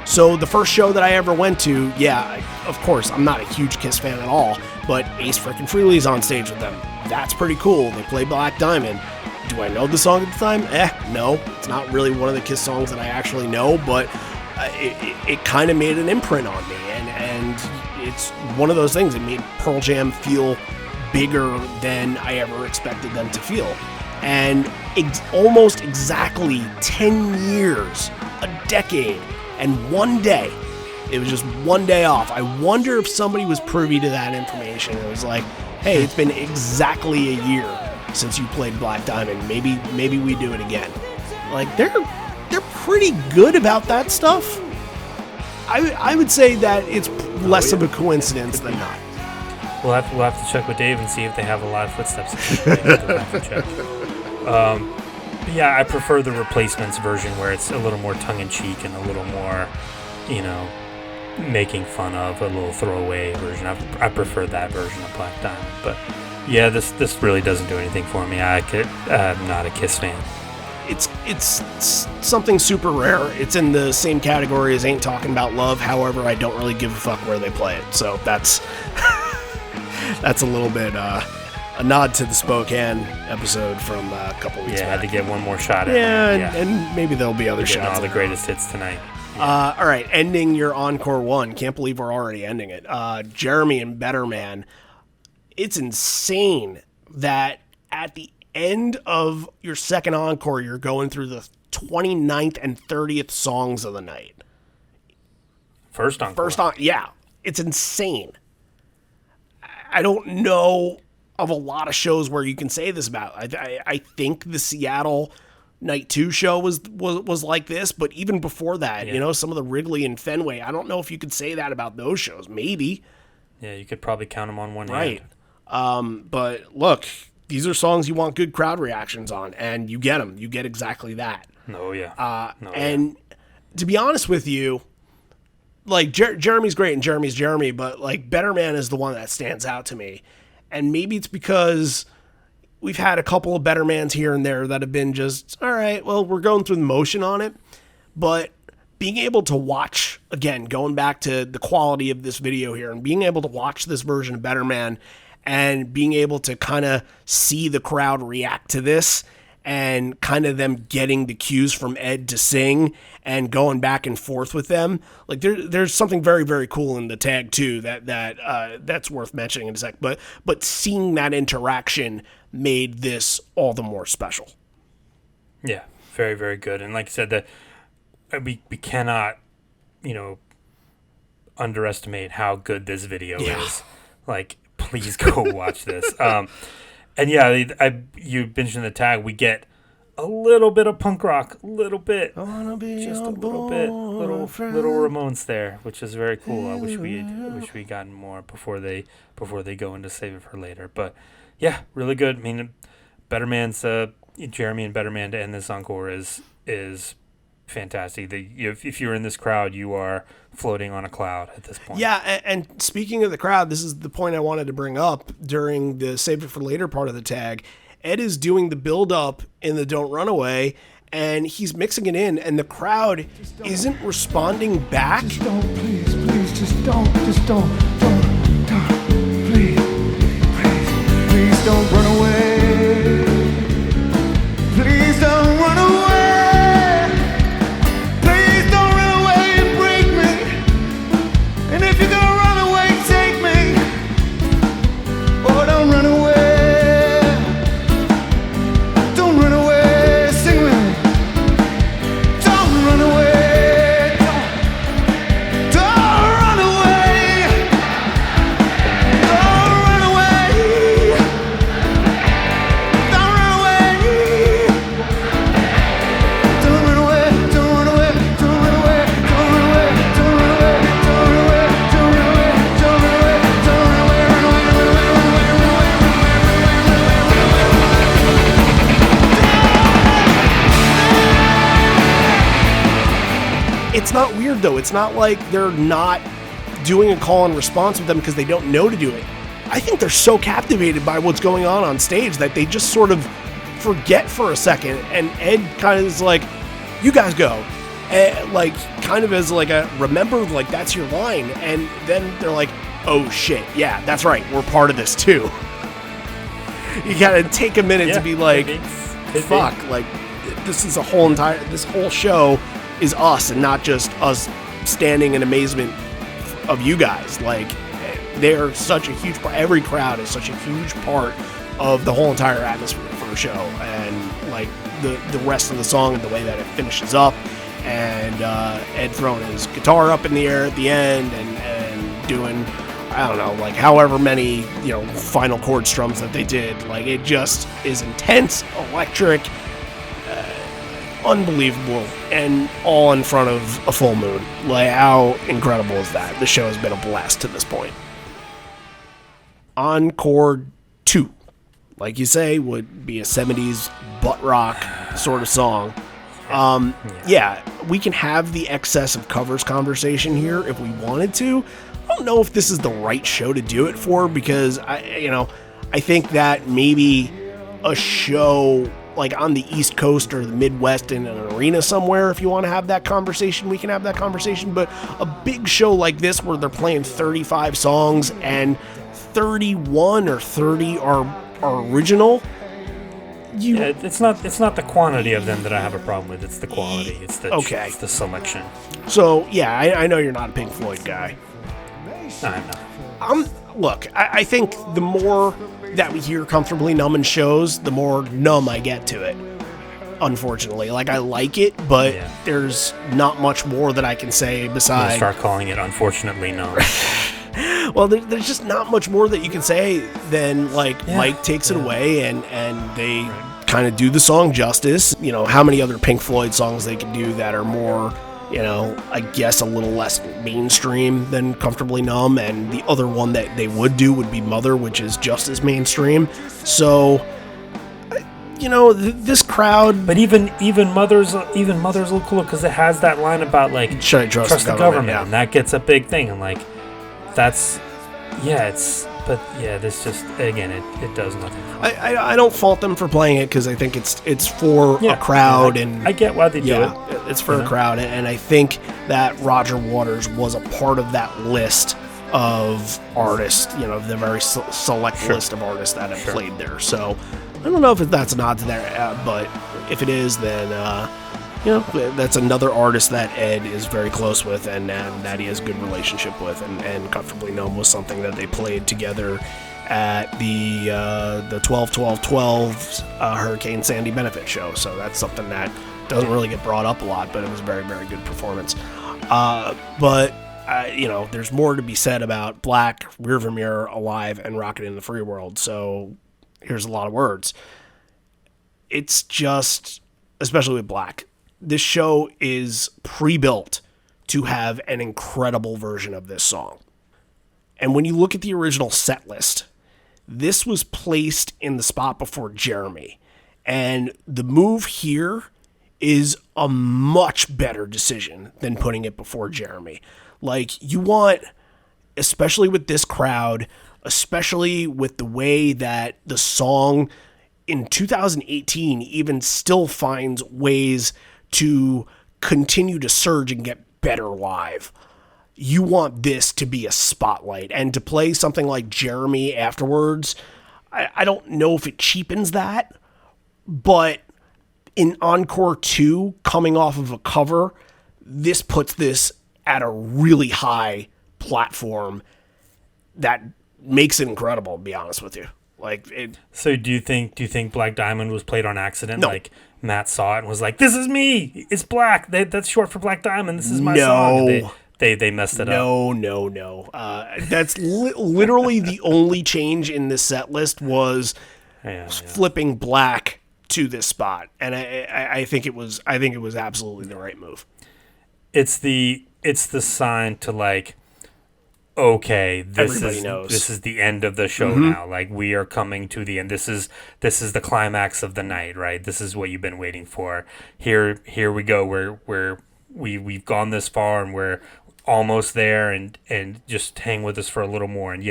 So the first show that I ever went to, of course, I'm not a huge Kiss fan at all, but Ace frickin' Frehley's on stage with them. That's pretty cool. They play Black Diamond. Do I know the song at the time? No. It's not really one of the Kiss songs that I actually know, but it kind of made an imprint on me, and it's one of those things. It made Pearl Jam feel bigger than I ever expected them to feel. And almost exactly 10 years, a decade, and one day, it was just one day off. I wonder if somebody was privy to that information. It was like, hey, it's been exactly a year since you played Black Diamond. Maybe we do it again. Like they're pretty good about that stuff. I would say that it's less of a coincidence than not. We'll have to check with Dave and see if they have a lot of footsteps. Yeah, I prefer the Replacements version where it's a little more tongue-in-cheek and a little more, making fun of, a little throwaway version. I prefer that version of Black Diamond. But yeah, this really doesn't do anything for me. I'm not a Kiss fan. It's something super rare. It's in the same category as Ain't Talking About Love. However, I don't really give a fuck where they play it. So that's a little bit a nod to the Spokane episode from a couple weeks back. Yeah, had to get one more shot at it. And maybe there'll be other shots. All the greatest hits tonight. Yeah. All right, ending your Encore 1. Can't believe we're already ending it. Jeremy and Better Man. It's insane that at the end of your second encore, you're going through the 29th and 30th songs of the night. First encore. Yeah. It's insane. I don't know of a lot of shows where you can say this about. I think the Seattle Night 2 show was like this, but even before that, some of the Wrigley and Fenway, I don't know if you could say that about those shows. Maybe. Yeah, you could probably count them on one hand. Right. But look, these are songs you want good crowd reactions on, and you get them. You get exactly that. Oh, yeah. And to be honest with you, like Jeremy's great and Jeremy's Jeremy, but like Better Man is the one that stands out to me. And maybe it's because we've had a couple of Better Mans here and there that have been just, all right, well, we're going through the motion on it. But being able to watch, again, going back to the quality of this video here, and being able to watch this version of Better Man and being able to kind of see the crowd react to this and kind of them getting the cues from Ed to sing and going back and forth with them. Like there's something very, very cool in the tag too that's worth mentioning in a sec. But seeing that interaction made this all the more special. Yeah, very, very good. And like I said, that we cannot, underestimate how good this video is. Like, please go watch this. And yeah, you mentioned the tag. We get a little bit of punk rock, a little bit, just a little bit, little Ramones there, which is very cool. I wish we gotten more before they go into Save It for Later. But yeah, really good. I mean, Better Man's Jeremy and Better Man to end this encore is fantastic. If you're in this crowd, you are floating on a cloud at this point. Yeah, and speaking of the crowd, this is the point I wanted to bring up during the Save It for Later part of the tag. Ed is doing the build-up in the Don't Run Away, and he's mixing it in, and the crowd isn't responding back. Just don't, please, just don't, please don't run away. Please don't run away. Please don't run away and break me. And if you're gonna run away, take me. Oh, don't run away. Don't run away. Sing with me. Don't run away. Don't run away. Don't run away. Don't run away. Don't run away. Don't run away. Don't run away. Don't run away. Don't run away. Don't run away. Don't run away. Don't run away. Don't run away. Run away. Run away. Run away. Run away. It's not weird, though. It's not like they're not doing a call and response with them because they don't know to do it. I think they're so captivated by what's going on stage that they just sort of forget for a second, and Ed kind of is like, you guys go. Like, kind of as like a, remember, like, that's your line. And then they're like, oh shit, yeah, that's right, we're part of this too. You gotta take a minute to be like, fuck, like, this whole show is us and not just us standing in amazement of you guys. Like, they're such a huge part. Every crowd is such a huge part of the whole entire atmosphere for a show. And like the rest of the song and the way that it finishes up, and Ed throwing his guitar up in the air at the end and doing, I don't know, like however many, final chord strums that they did. Like, it just is intense, electric, unbelievable, and all in front of a full moon. Like, how incredible is that? The show has been a blast to this point. Encore 2, like you say, would be a 70s butt rock sort of song. Yeah, we can have the excess of covers conversation here if we wanted to. I don't know if this is the right show to do it for, because I think that maybe a show like on the East Coast or the Midwest in an arena somewhere, if you want to have that conversation, we can have that conversation. But a big show like this where they're playing 35 songs and 31 or 30 are original. It's not the quantity of them that I have a problem with. It's the quality. It's the selection. So yeah, I know you're not a Pink Floyd guy. I'm not. Look, I think the more that we hear Comfortably Numb in shows, the more numb I get to it. Unfortunately, like, I like it, but there's not much more that I can say besides. We'll start calling it Unfortunately Numb. Well, there's just not much more that you can say than, like, Mike takes it away and they kind of do the song justice. How many other Pink Floyd songs they can do that are more, I guess a little less mainstream than Comfortably Numb, and the other one that they would do would be Mother, which is just as mainstream. So, this crowd. But even Mother's a little cooler because it has that line about like Should I trust the government, yeah. and that gets a big thing, and like that's this just again it does nothing. I don't fault them for playing it because I think it's for a crowd, and I get why they do it. It's for a crowd, and I think that Roger Waters was a part of that list of artists, the very select list of artists that have played there. So I don't know if that's an odds there, but if it is, then that's another artist that Ed is very close with and that he has a good relationship with and comfortably known was something that they played together at the 12-12-12 Hurricane Sandy benefit show. So that's something that doesn't really get brought up a lot, but it was a very, very good performance. There's more to be said about Black, Rearview Mirror, Alive, and Rocket in the Free World. So here's a lot of words. It's just, especially with Black, this show is pre-built to have an incredible version of this song. And when you look at the original set list, this was placed in the spot before Jeremy. And the move here is a much better decision than putting it before Jeremy. Like, you want, especially with this crowd, especially with the way that the song in 2018 even still finds ways to continue to surge and get better live. You want this to be a spotlight, and to play something like Jeremy afterwards, I don't know if it cheapens that, but in Encore 2, coming off of a cover, this puts this at a really high platform that makes it incredible, to be honest with you. So do you think Black Diamond was played on accident? No. Like Matt saw it and was like, "This is me. It's Black. That's short for Black Diamond. This is my song." They messed it up. No. That's literally the only change in this set list was flipping Black to this spot, and I think it was absolutely the right move. It's the sign to like, okay, Everybody knows this is the end of the show now. Like, we are coming to the end. This is the climax of the night, right? This is what you've been waiting for. Here we go. We've gone this far and we're almost there, and just hang with us for a little more. And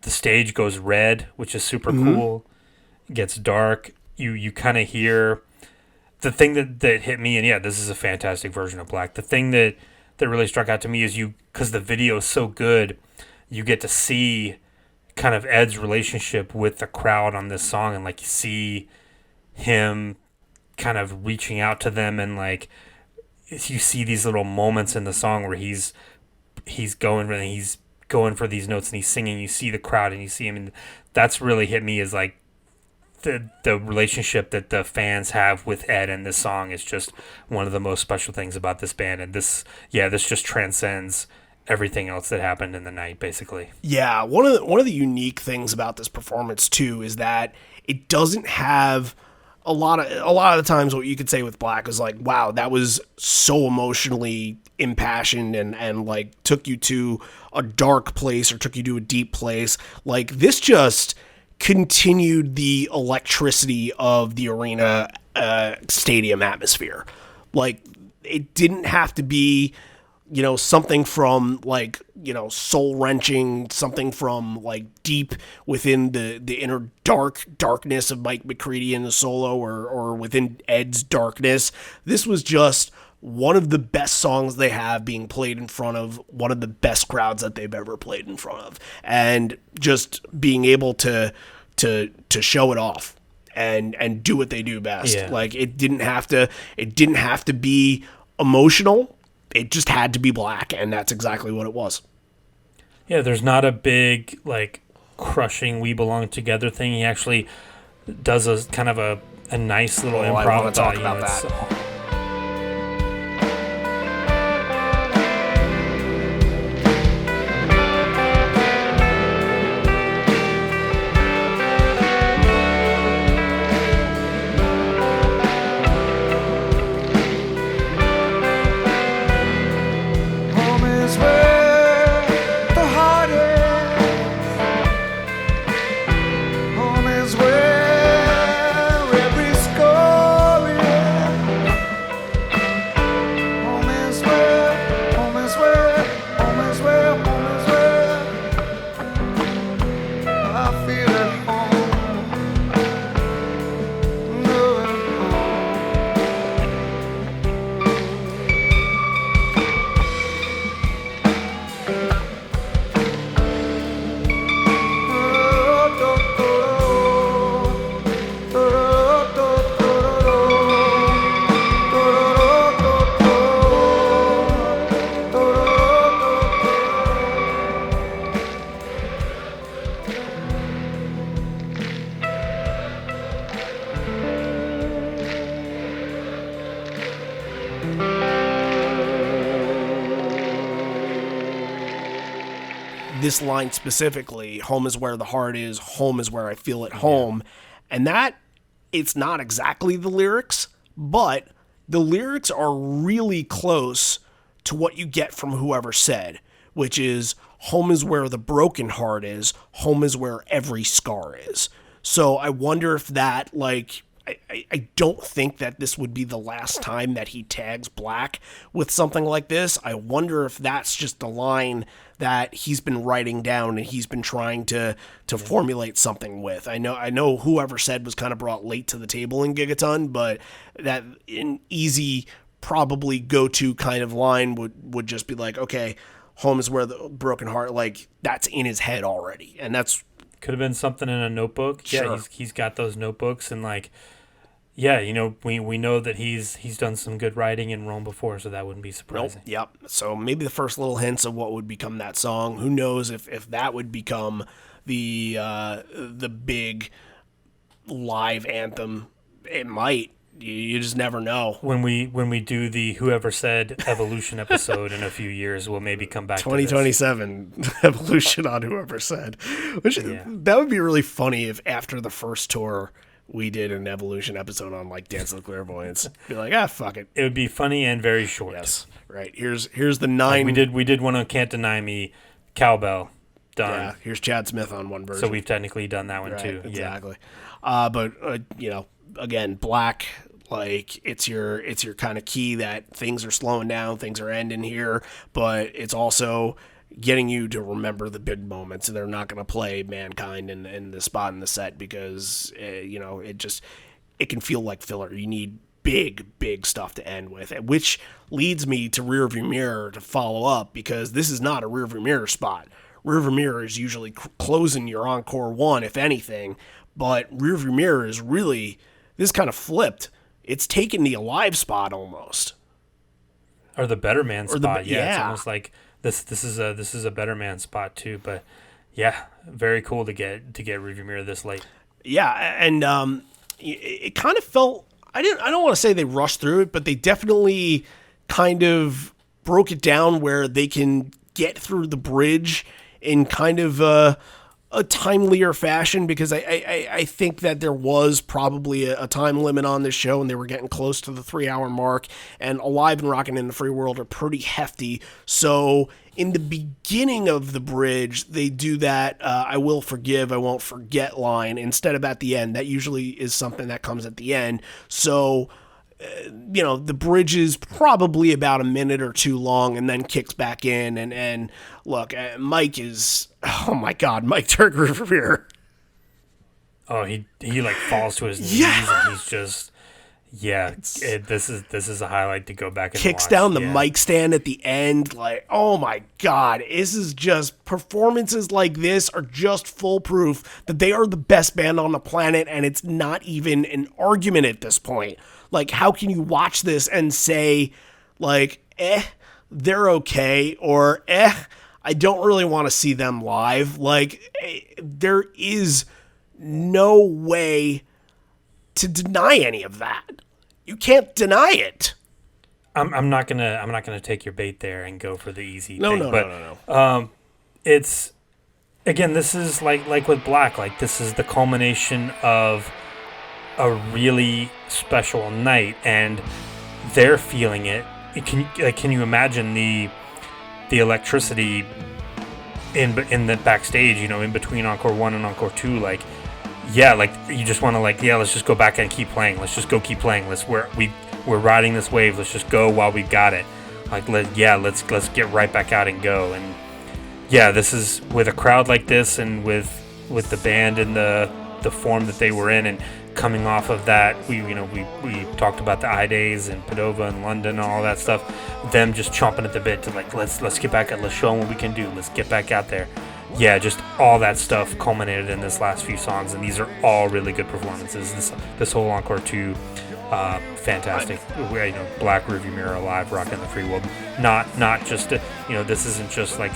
the stage goes red, which is super cool. It gets dark. You kind of hear the thing that hit me, and this is a fantastic version of Black. The thing that really struck out to me is because the video is so good, you get to see kind of Ed's relationship with the crowd on this song, and like you see him kind of reaching out to them, and like you see these little moments in the song where he's going for these notes and he's singing. You see the crowd and you see him, and that's really hit me as like the relationship that the fans have with Ed and this song is just one of the most special things about this band. And this just transcends everything else that happened in the night, basically. Yeah, one of the unique things about this performance too is that it doesn't have a lot of the times what you could say with Black is like, wow, that was so emotionally impassioned and like took you to a dark place or took you to a deep place. Like, this just continued the electricity of the arena stadium atmosphere. Like, it didn't have to be, something from like, soul wrenching, something from like deep within the inner darkness of Mike McCready in the solo or within Ed's darkness. This was just one of the best songs they have being played in front of one of the best crowds that they've ever played in front of, and just being able to show it off and do what they do best. Yeah. Like, it didn't have to be emotional. It just had to be Black, and that's exactly what it was. Yeah, there's not a big like crushing "We Belong Together" thing. He actually does a kind of a nice little improv. I want to talk about that. Home is where the heart is. Home is where every score this line specifically, home is where the heart is, home is where I feel at home. And that, it's not exactly the lyrics, but the lyrics are really close to what you get from Whoever Said, which is home is where the broken heart is, home is where every scar is. So I wonder if that, like, I don't think that this would be the last time that he tags Black with something like this. I wonder if that's just a line that he's been writing down and he's been trying to formulate something with. I know Whoever Said was kind of brought late to the table in Gigaton, but that an easy, probably go-to kind of line would just be like, okay, home is where the broken heart, like, that's in his head already. And that's... Could have been something in a notebook. Sure. Yeah, he's got those notebooks, and like, yeah, you know, we know that he's done some good writing in Rome before, so that wouldn't be surprising. Yep. So maybe the first little hints of what would become that song. Who knows if that would become the big live anthem? It might. You just never know. When we do the Whoever Said Evolution episode in a few years, we'll maybe come back 2027 to this. Evolution on Whoever Said. That would be really funny if after the first tour we did an Evolution episode on like Dance of the Clairvoyants. Be like, fuck it. It would be funny and very short. Yes. Right. Here's the 9. Like we did one on Can't Deny Me, Cowbell. Done. Yeah. Here's Chad Smith on one version. So we've technically done that one right, too. Exactly. Yeah. But you know, again, Black, like it's your kind of key that things are slowing down, things are ending here, but it's also getting you to remember the big moments. They're not going to play Mankind in the spot in the set because you know, it can feel like filler. You need big stuff to end with, which leads me to Rearview Mirror to follow up, because this is not a Rearview Mirror spot. Rearview Mirror is usually closing your encore one, if anything, but Rearview Mirror is really, this kind of flipped. It's taken the Alive spot almost, or the Better Man spot. Yeah, it's almost like this is a Better Man spot too. But yeah, very cool to get Rearview Mirror this late. Yeah, and it kind of felt, I don't want to say they rushed through it, but they definitely kind of broke it down where they can get through the bridge in kind of a timelier fashion, because I think that there was probably a time limit on this show and they were getting close to the 3-hour mark, and Alive and Rockin' in the Free World are pretty hefty. So in the beginning of the bridge, they do that I will forgive, I won't forget line instead of at the end. That usually is something that comes at the end. So you know, the bridge is probably about a minute or two long and then kicks back in. And look, Mike is, oh my God, Mike Turner. Oh, he like falls to his knees and he's just, this is a highlight to go back and kicks watch. Down the mic stand at the end. Like, oh my God, this is just, performances like this are just full proof that they are the best band on the planet. And it's not even an argument at this point. Like, how can you watch this and say, like, they're okay, or, I don't really want to see them live? Like, there is no way to deny any of that. You can't deny it. I'm not gonna take your bait there and go for the easy thing. No. It's, again, this is like with Black. Like, this is the culmination of a really special night, and they're feeling it. Can you imagine the electricity in the backstage? You know, in between Encore 1 and Encore 2, like, yeah, like you just want to let's just go back and keep playing. Let's just go keep playing. We're riding this wave. Let's just go while we got it. Like, let's get right back out and go. And yeah, this is with a crowd like this, and with the band in the form that they were in, and coming off of that, we talked about the I-Days and Padova and London and all that stuff. Them just chomping at the bit to let's get back out, let's show them what we can do, let's get back out there. Yeah, just all that stuff culminated in this last few songs, and these are all really good performances. This whole Encore 2, fantastic. Black, Rearview Mirror, Alive, Rockin' the Free World. Not just this isn't just like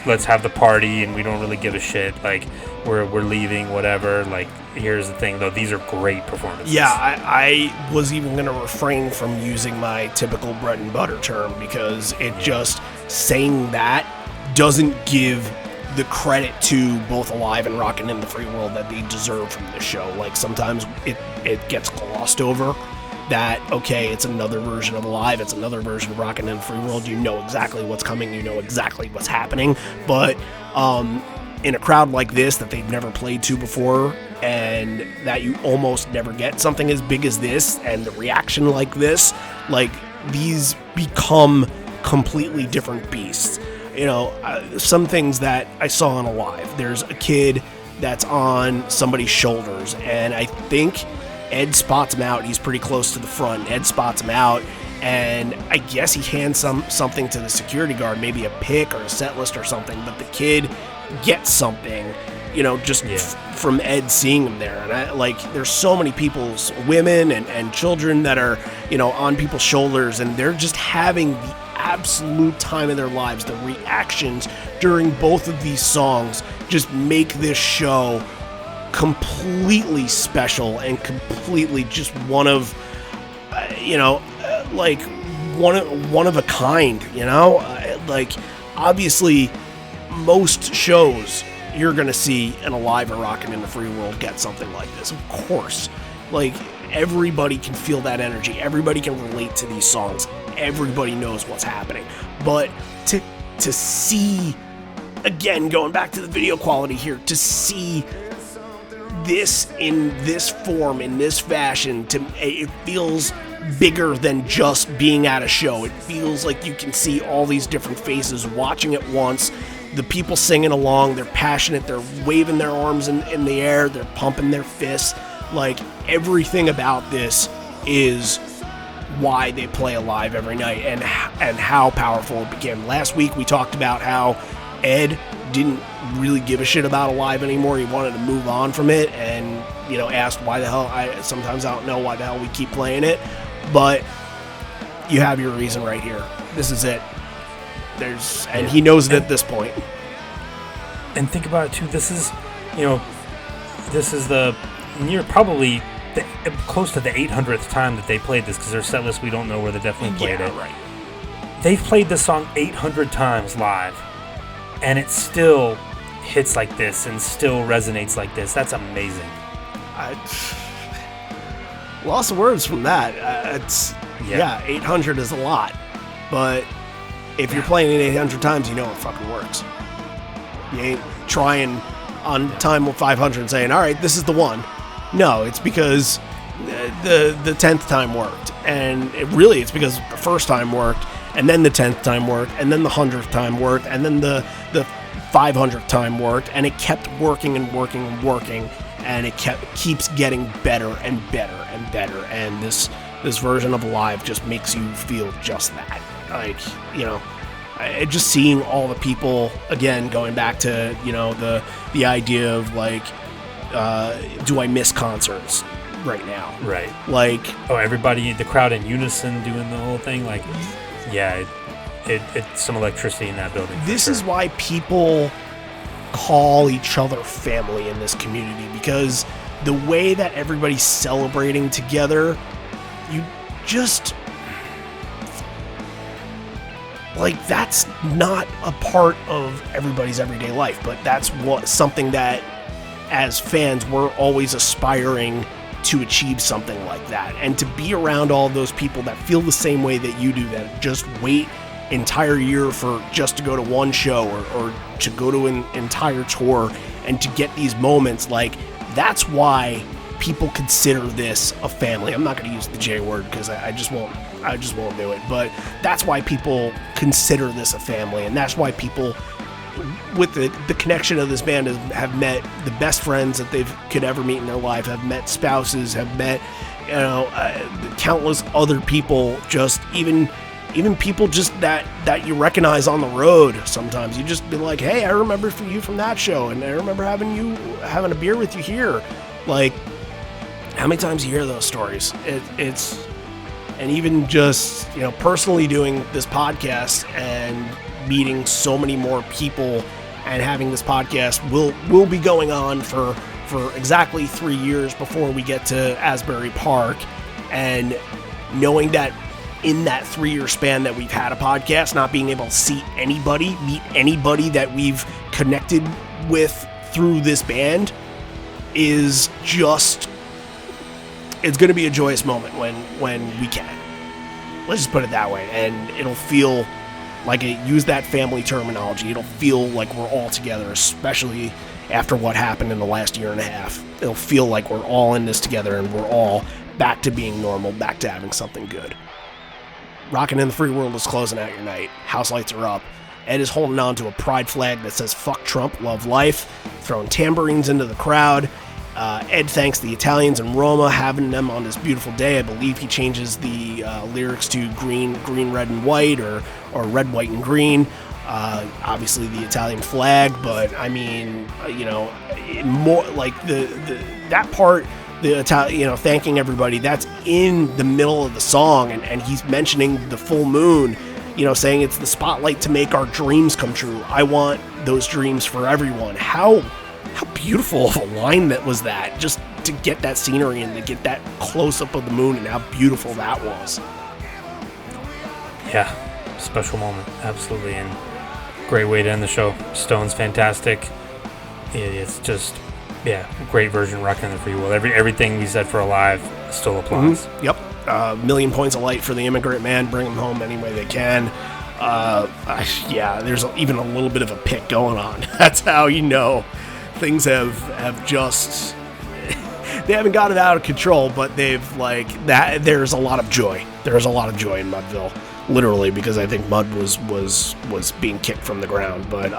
let's have the party and we don't really give a shit. Like we're leaving, whatever. Like, here's the thing though, these are great performances. Yeah, I was even going to refrain from using my typical bread and butter term, because it just, saying that doesn't give the credit to both Alive and Rockin' in the Free World that they deserve from this show. Like, sometimes it gets glossed over that, okay, it's another version of Alive, it's another version of Rockin' in the Free World, you know exactly what's coming, you know exactly what's happening, but in a crowd like this that they've never played to before, and that you almost never get something as big as this, and the reaction like this, like, these become completely different beasts. You know, some things that I saw on Alive, there's a kid that's on somebody's shoulders, and I think Ed spots him out. He's pretty close to the front. Ed spots him out, and I guess he hands something to the security guard, maybe a pick or a set list or something, but the kid gets something, you know, just from Ed seeing him there. And there's so many people's women and children that are, you know, on people's shoulders, and they're just having the absolute time of their lives. The reactions during both of these songs just make this show completely special and completely just one of a kind, you know? Like, obviously, most shows you're gonna see an Alive or Rockin' in the Free World get something like this, of course. Like, everybody can feel that energy, everybody can relate to these songs, everybody knows what's happening. But to see, again, going back to the video quality here, to see this in this form, in this fashion, it feels bigger than just being at a show. It feels like you can see all these different faces watching at once, the people singing along, they're passionate, they're waving their arms in the air, they're pumping their fists. Like, everything about this is why they play Alive every night, and how powerful it became. Last week we talked about how Ed didn't really give a shit about Alive anymore. He wanted to move on from it, and, you know, asked why the hell. Sometimes I don't know why the hell we keep playing it, but you have your reason right here. This is it. And he knows it at this point. And think about it too. This is probably close to the 800th time that they played this, because their set list, we don't know where they definitely played it. Right. They've played this song 800 times live, and it still hits like this and still resonates like this. That's amazing. Lost of words from that. 800 is a lot, but if you're playing it 800 times, you know it fucking works. You ain't trying on time 500 and saying, all right, this is the one. No, it's because the 10th time worked, and it's because the first time worked, and then the 10th time worked, and then the 100th time worked, and then the 500th time worked, and it kept working and working and working, and it keeps getting better and better and better, and this version of Alive just makes you feel just that. Like, you know, just seeing all the people, again, going back to, you know, the idea of, like, do I miss concerts right now? Right. Like, everybody, the crowd in unison doing the whole thing. Like, yeah, it's some electricity in that building. This is why people call each other family in this community, because the way that everybody's celebrating together, you just, like, that's not a part of everybody's everyday life, but that's something that, as fans, we're always aspiring to achieve something like that. And to be around all those people that feel the same way that you do, that just wait entire year for just to go to one show or to go to an entire tour and to get these moments, like, that's why people consider this a family. I'm not going to use the J word because I just won't do it, but that's why people consider this a family, and that's why people, with the connection of this band, have met the best friends that they could ever meet in their life, have met spouses, have met, you know, countless other people, just even people just that you recognize on the road. Sometimes you just be like, hey, I remember you from that show, and I remember having a beer with you here. Like, how many times you hear those stories? It's, and even just, you know, personally doing this podcast and meeting so many more people and having this podcast will be going on for exactly 3 years before we get to Asbury Park, and knowing that in that 3-year span that we've had a podcast, not being able to meet anybody that we've connected with through this band is just, it's going to be a joyous moment when we can. Let's just put it that way. And it'll feel like, use that family terminology, it'll feel like we're all together, especially after what happened in the last year and a half. It'll feel like we're all in this together and we're all back to being normal, back to having something good. Rockin' in the Free World is closing out your night. House lights are up. Ed is holding on to a pride flag that says "Fuck Trump, Love Life," throwing tambourines into the crowd. Ed thanks the Italians in Roma, having them on this beautiful day. I believe he changes the lyrics to green, red, and white, or red, white, and green. Obviously the Italian flag, but I mean, more like that part, the Italian, thanking everybody, that's in the middle of the song, and he's mentioning the full moon, saying it's the spotlight to make our dreams come true. I want those dreams for everyone. How beautiful of a line that was, that just to get that scenery and to get that close up of the moon and how beautiful that was. Yeah, special moment, absolutely, and great way to end the show. Stone's fantastic. It's just, great version, Rockin' in the Free World. Everything we said for Alive still applies. Mm-hmm. Yep. Million points of light for the Immigrant Man. Bring them home any way they can. There's even a little bit of a pick going on. That's how you know things have just, they haven't got it out of control, but they've there's a lot of joy. There's a lot of joy in Mudville, literally, because I think Mud was being kicked from the ground. But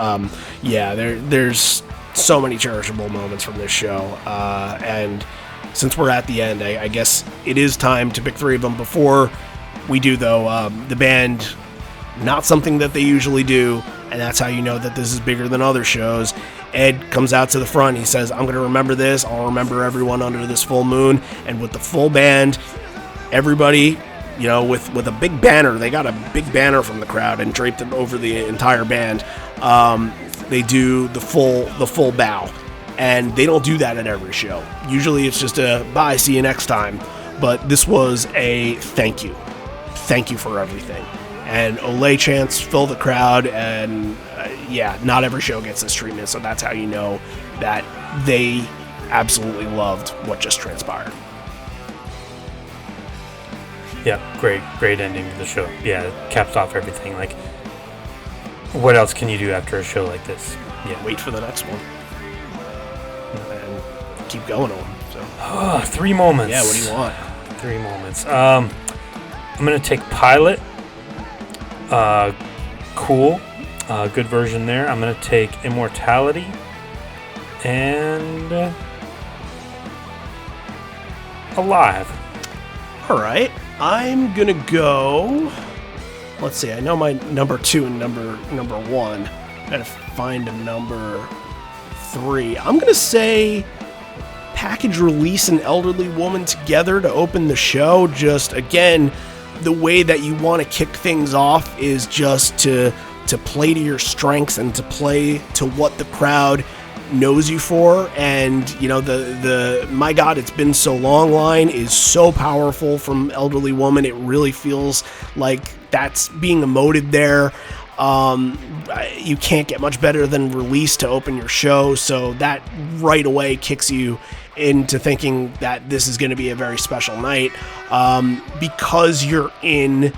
there's so many cherishable moments from this show, and since we're at the end, I guess it is time to pick three of them. Before we do, though, the band, not something that they usually do, and that's how you know that this is bigger than other shows. Ed comes out to the front. He says, "I'm going to remember this. I'll remember everyone under this full moon." And with the full band, everybody, with a big banner, they got a big banner from the crowd and draped it over the entire band. They do the full bow, and they don't do that at every show. Usually it's just a bye, see you next time. But this was a thank you for everything. And Ole chants fill the crowd, and not every show gets this treatment, so that's how you know that they absolutely loved what just transpired. Yeah, great ending to the show. Yeah, it caps off everything. Like, what else can you do after a show like this? Yeah, wait for the next one, and keep going on. So, 3 moments. Yeah, what do you want? 3 moments. I'm gonna take Pilot. Cool. Good version there. I'm going to take Immortality. And Alive. All right. I'm going to go... Let's see. I know my number 2 and number 1. I got to find a number 3. I'm going to say Package Release and Elderly Woman together to open the show. Just, again, the way that you want to kick things off is just to play to your strengths and to play to what the crowd knows you for. And the "My God, It's Been So Long" line is so powerful from Elderly Woman. It really feels like that's being emoted there. You can't get much better than Release to open your show, so that right away kicks you into thinking that this is going to be a very special night. Because you're in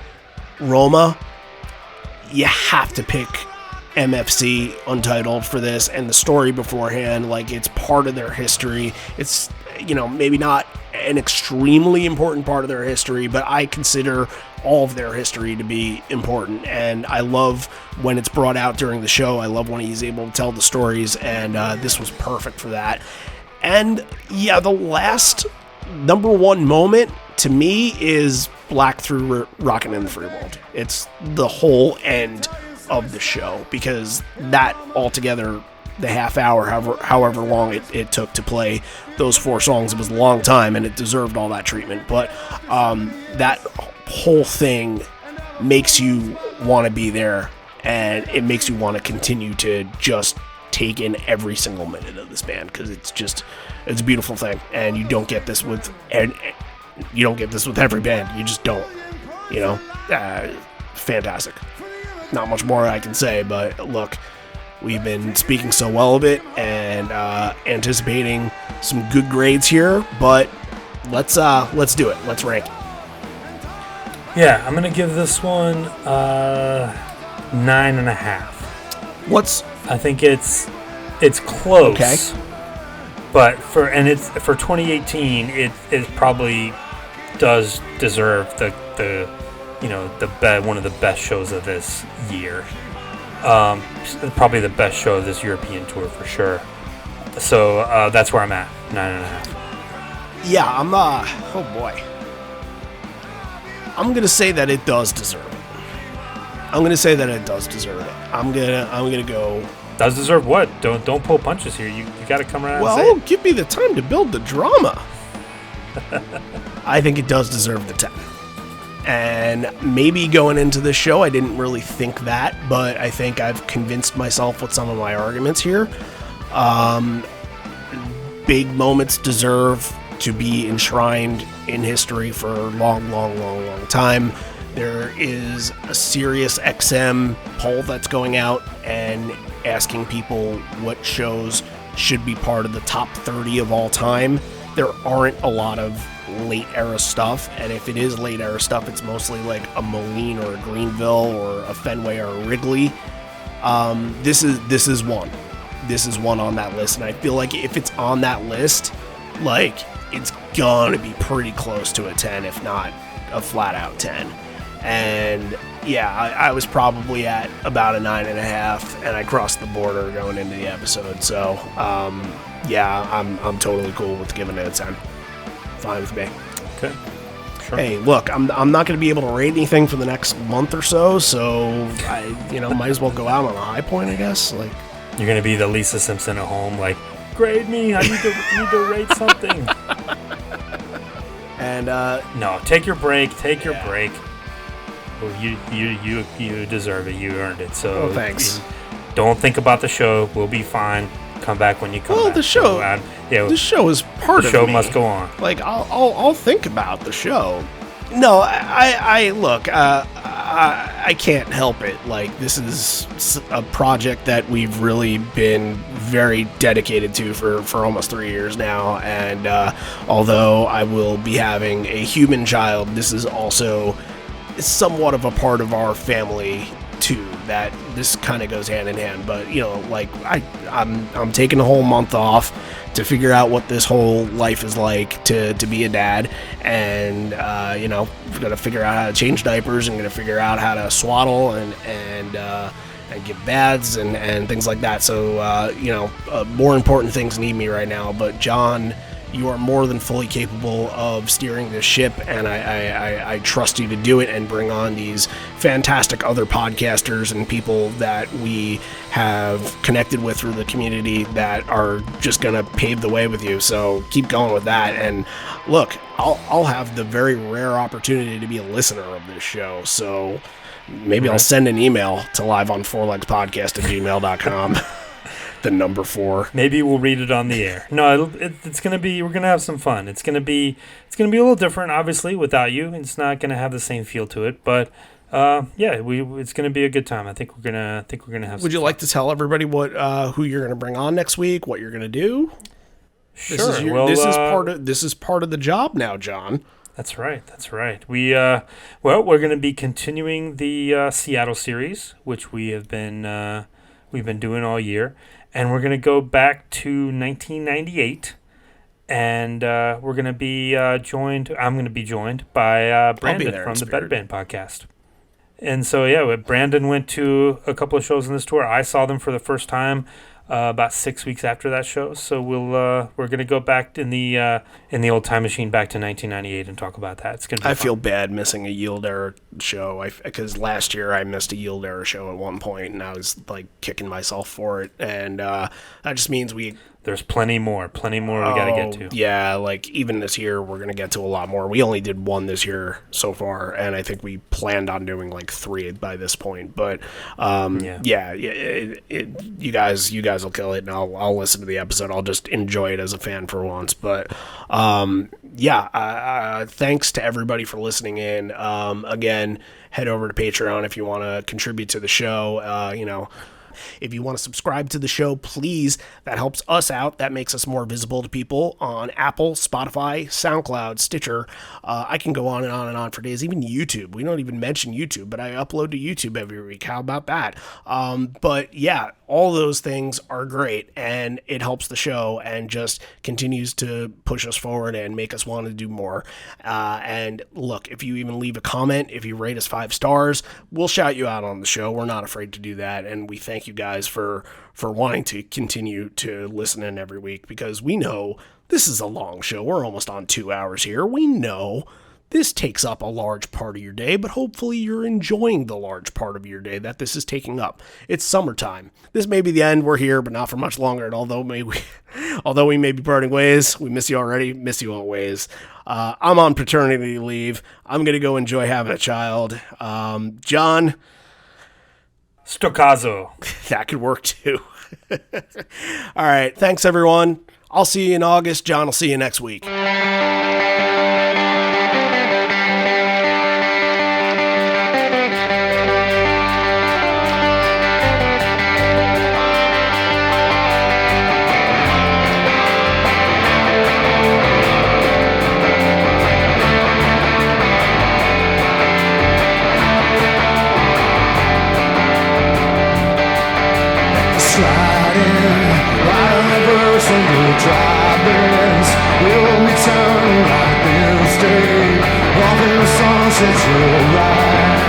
Roma, you have to pick MFC Untitled for this, and the story beforehand, it's part of their history. It's, maybe not an extremely important part of their history, but I consider all of their history to be important, and I love when it's brought out during the show. I love when he's able to tell the stories, and this was perfect for that. And the last number 1 moment to me is Black through Rockin' in the Free World. It's the whole end of the show, because that altogether, the half hour, however long it took to play those 4 songs, it was a long time and it deserved all that treatment. But that whole thing makes you want to be there, and it makes you want to continue to just take in every single minute of this band, because it's a beautiful thing, and you don't get this with every band. You just don't, fantastic. Not much more I can say, but look, we've been speaking so well of it and anticipating some good grades here. But let's do it. Let's rank it. Yeah, I'm gonna give this one 9.5. I think it's close. Okay. But for 2018, it probably does deserve the one of the best shows of this year. Probably the best show of this European tour for sure. So that's where I'm at, 9.5. Yeah, oh boy. I'm gonna say that it does deserve it. I'm gonna go. Does deserve what? Don't pull punches here. You got to come around. Well, and say it. give me the time to build the drama. I think it does deserve the 10. And maybe going into this show, I didn't really think that, but I think I've convinced myself with some of my arguments here. Big moments deserve to be enshrined in history for a long time. There is a Sirius XM poll that's going out and asking people what shows should be part of the top 30 of all time. There aren't a lot of late era stuff, and if it is late era stuff, it's mostly like a Moline or a Greenville or a Fenway or a Wrigley. This is one. This is one on that list, and I feel like if it's on that list, like, it's gonna be pretty close to a 10, if not a flat out 10. And yeah, I was probably at about a 9.5, and I crossed the border going into the episode. So yeah, I'm totally cool with giving it a 10. Fine with me. Okay. Sure. Hey, look, I'm not going to be able to rate anything for the next month or so, I might as well go out on a high point, I guess. Like, you're gonna be the Lisa Simpson at home, like, grade me. I need to rate something. And no, take your break. Take your break. Well, you deserve it. You earned it. So thanks. Don't think about the show. We'll be fine. Come back when you come back. Well, the show. The show is part of the show me. must go on. Like, I'll think about the show. No, I look. I can't help it. Like, this is a project that we've really been very dedicated to for almost 3 years now. And although I will be having a human child, this is also somewhat of a part of our family too, that this kind of goes hand in hand. But like, I'm taking a whole month off to figure out what this whole life is like to be a dad, and gonna figure out how to change diapers, and gonna figure out how to swaddle and give baths and things like that. So more important things need me right now. But John, you are more than fully capable of steering this ship, and I trust you to do it and bring on these fantastic other podcasters and people that we have connected with through the community that are just going to pave the way with you. So keep going with that. And look, I'll have the very rare opportunity to be a listener of this show. So maybe I'll send an email to liveonfourlegspodcast@gmail.com. The number 4. Maybe we'll read it on the air. No, it's gonna be. We're gonna have some fun. It's gonna be a little different, obviously, without you. It's not gonna have the same feel to it, but it's gonna be a good time. I think we're gonna have. Would you like to tell everybody what who you're gonna bring on next week? What you're gonna do? Sure. This is part of the job now, John. That's right. We're gonna be continuing the Seattle series, which we've been doing all year. And we're going to go back to 1998, and we're going to be joined. I'm going to be joined by Brandon from the Better Band podcast. And so, yeah, Brandon went to a couple of shows on this tour. I saw them for the first time about 6 weeks after that show. So we're going to go back in the old time machine back to 1998 and talk about that. It's going to be fun. Feel bad missing a Yield Era show because last year I missed a Yield Era show at one point, and I was like kicking myself for it. And that just means there's plenty more we got to get to. Yeah, like even this year we're going to get to a lot more. We only did one this year so far, and I think we planned on doing like 3 by this point. But you guys will kill it, and I'll listen to the episode. I'll just enjoy it as a fan for once. But thanks to everybody for listening in. Again, head over to Patreon if you want to contribute to the show. If you want to subscribe to the show, please. That helps us out. That makes us more visible to people on Apple, Spotify, SoundCloud, Stitcher. I can go on and on and on for days. Even YouTube. We don't even mention YouTube, but I upload to YouTube every week. How about that? But yeah, all those things are great, and it helps the show and just continues to push us forward and make us want to do more. And look, if you even leave a comment, if you rate us 5 stars, we'll shout you out on the show. We're not afraid to do that, and we thank you guys for wanting to continue to listen in every week, because we know this is a long show. We're almost on 2 hours here. We know this takes up a large part of your day, but hopefully you're enjoying the large part of your day that this is taking up. It's summertime. This may be the end. We're here, but not for much longer. And although we may be parting ways, we miss you already. Miss you always. I'm on paternity leave. I'm going to go enjoy having a child. John. Stoccazo. That could work too. All right. Thanks, everyone. I'll see you in August. John, I'll see you next week. Drivers will return like this day. All the sunset will rise.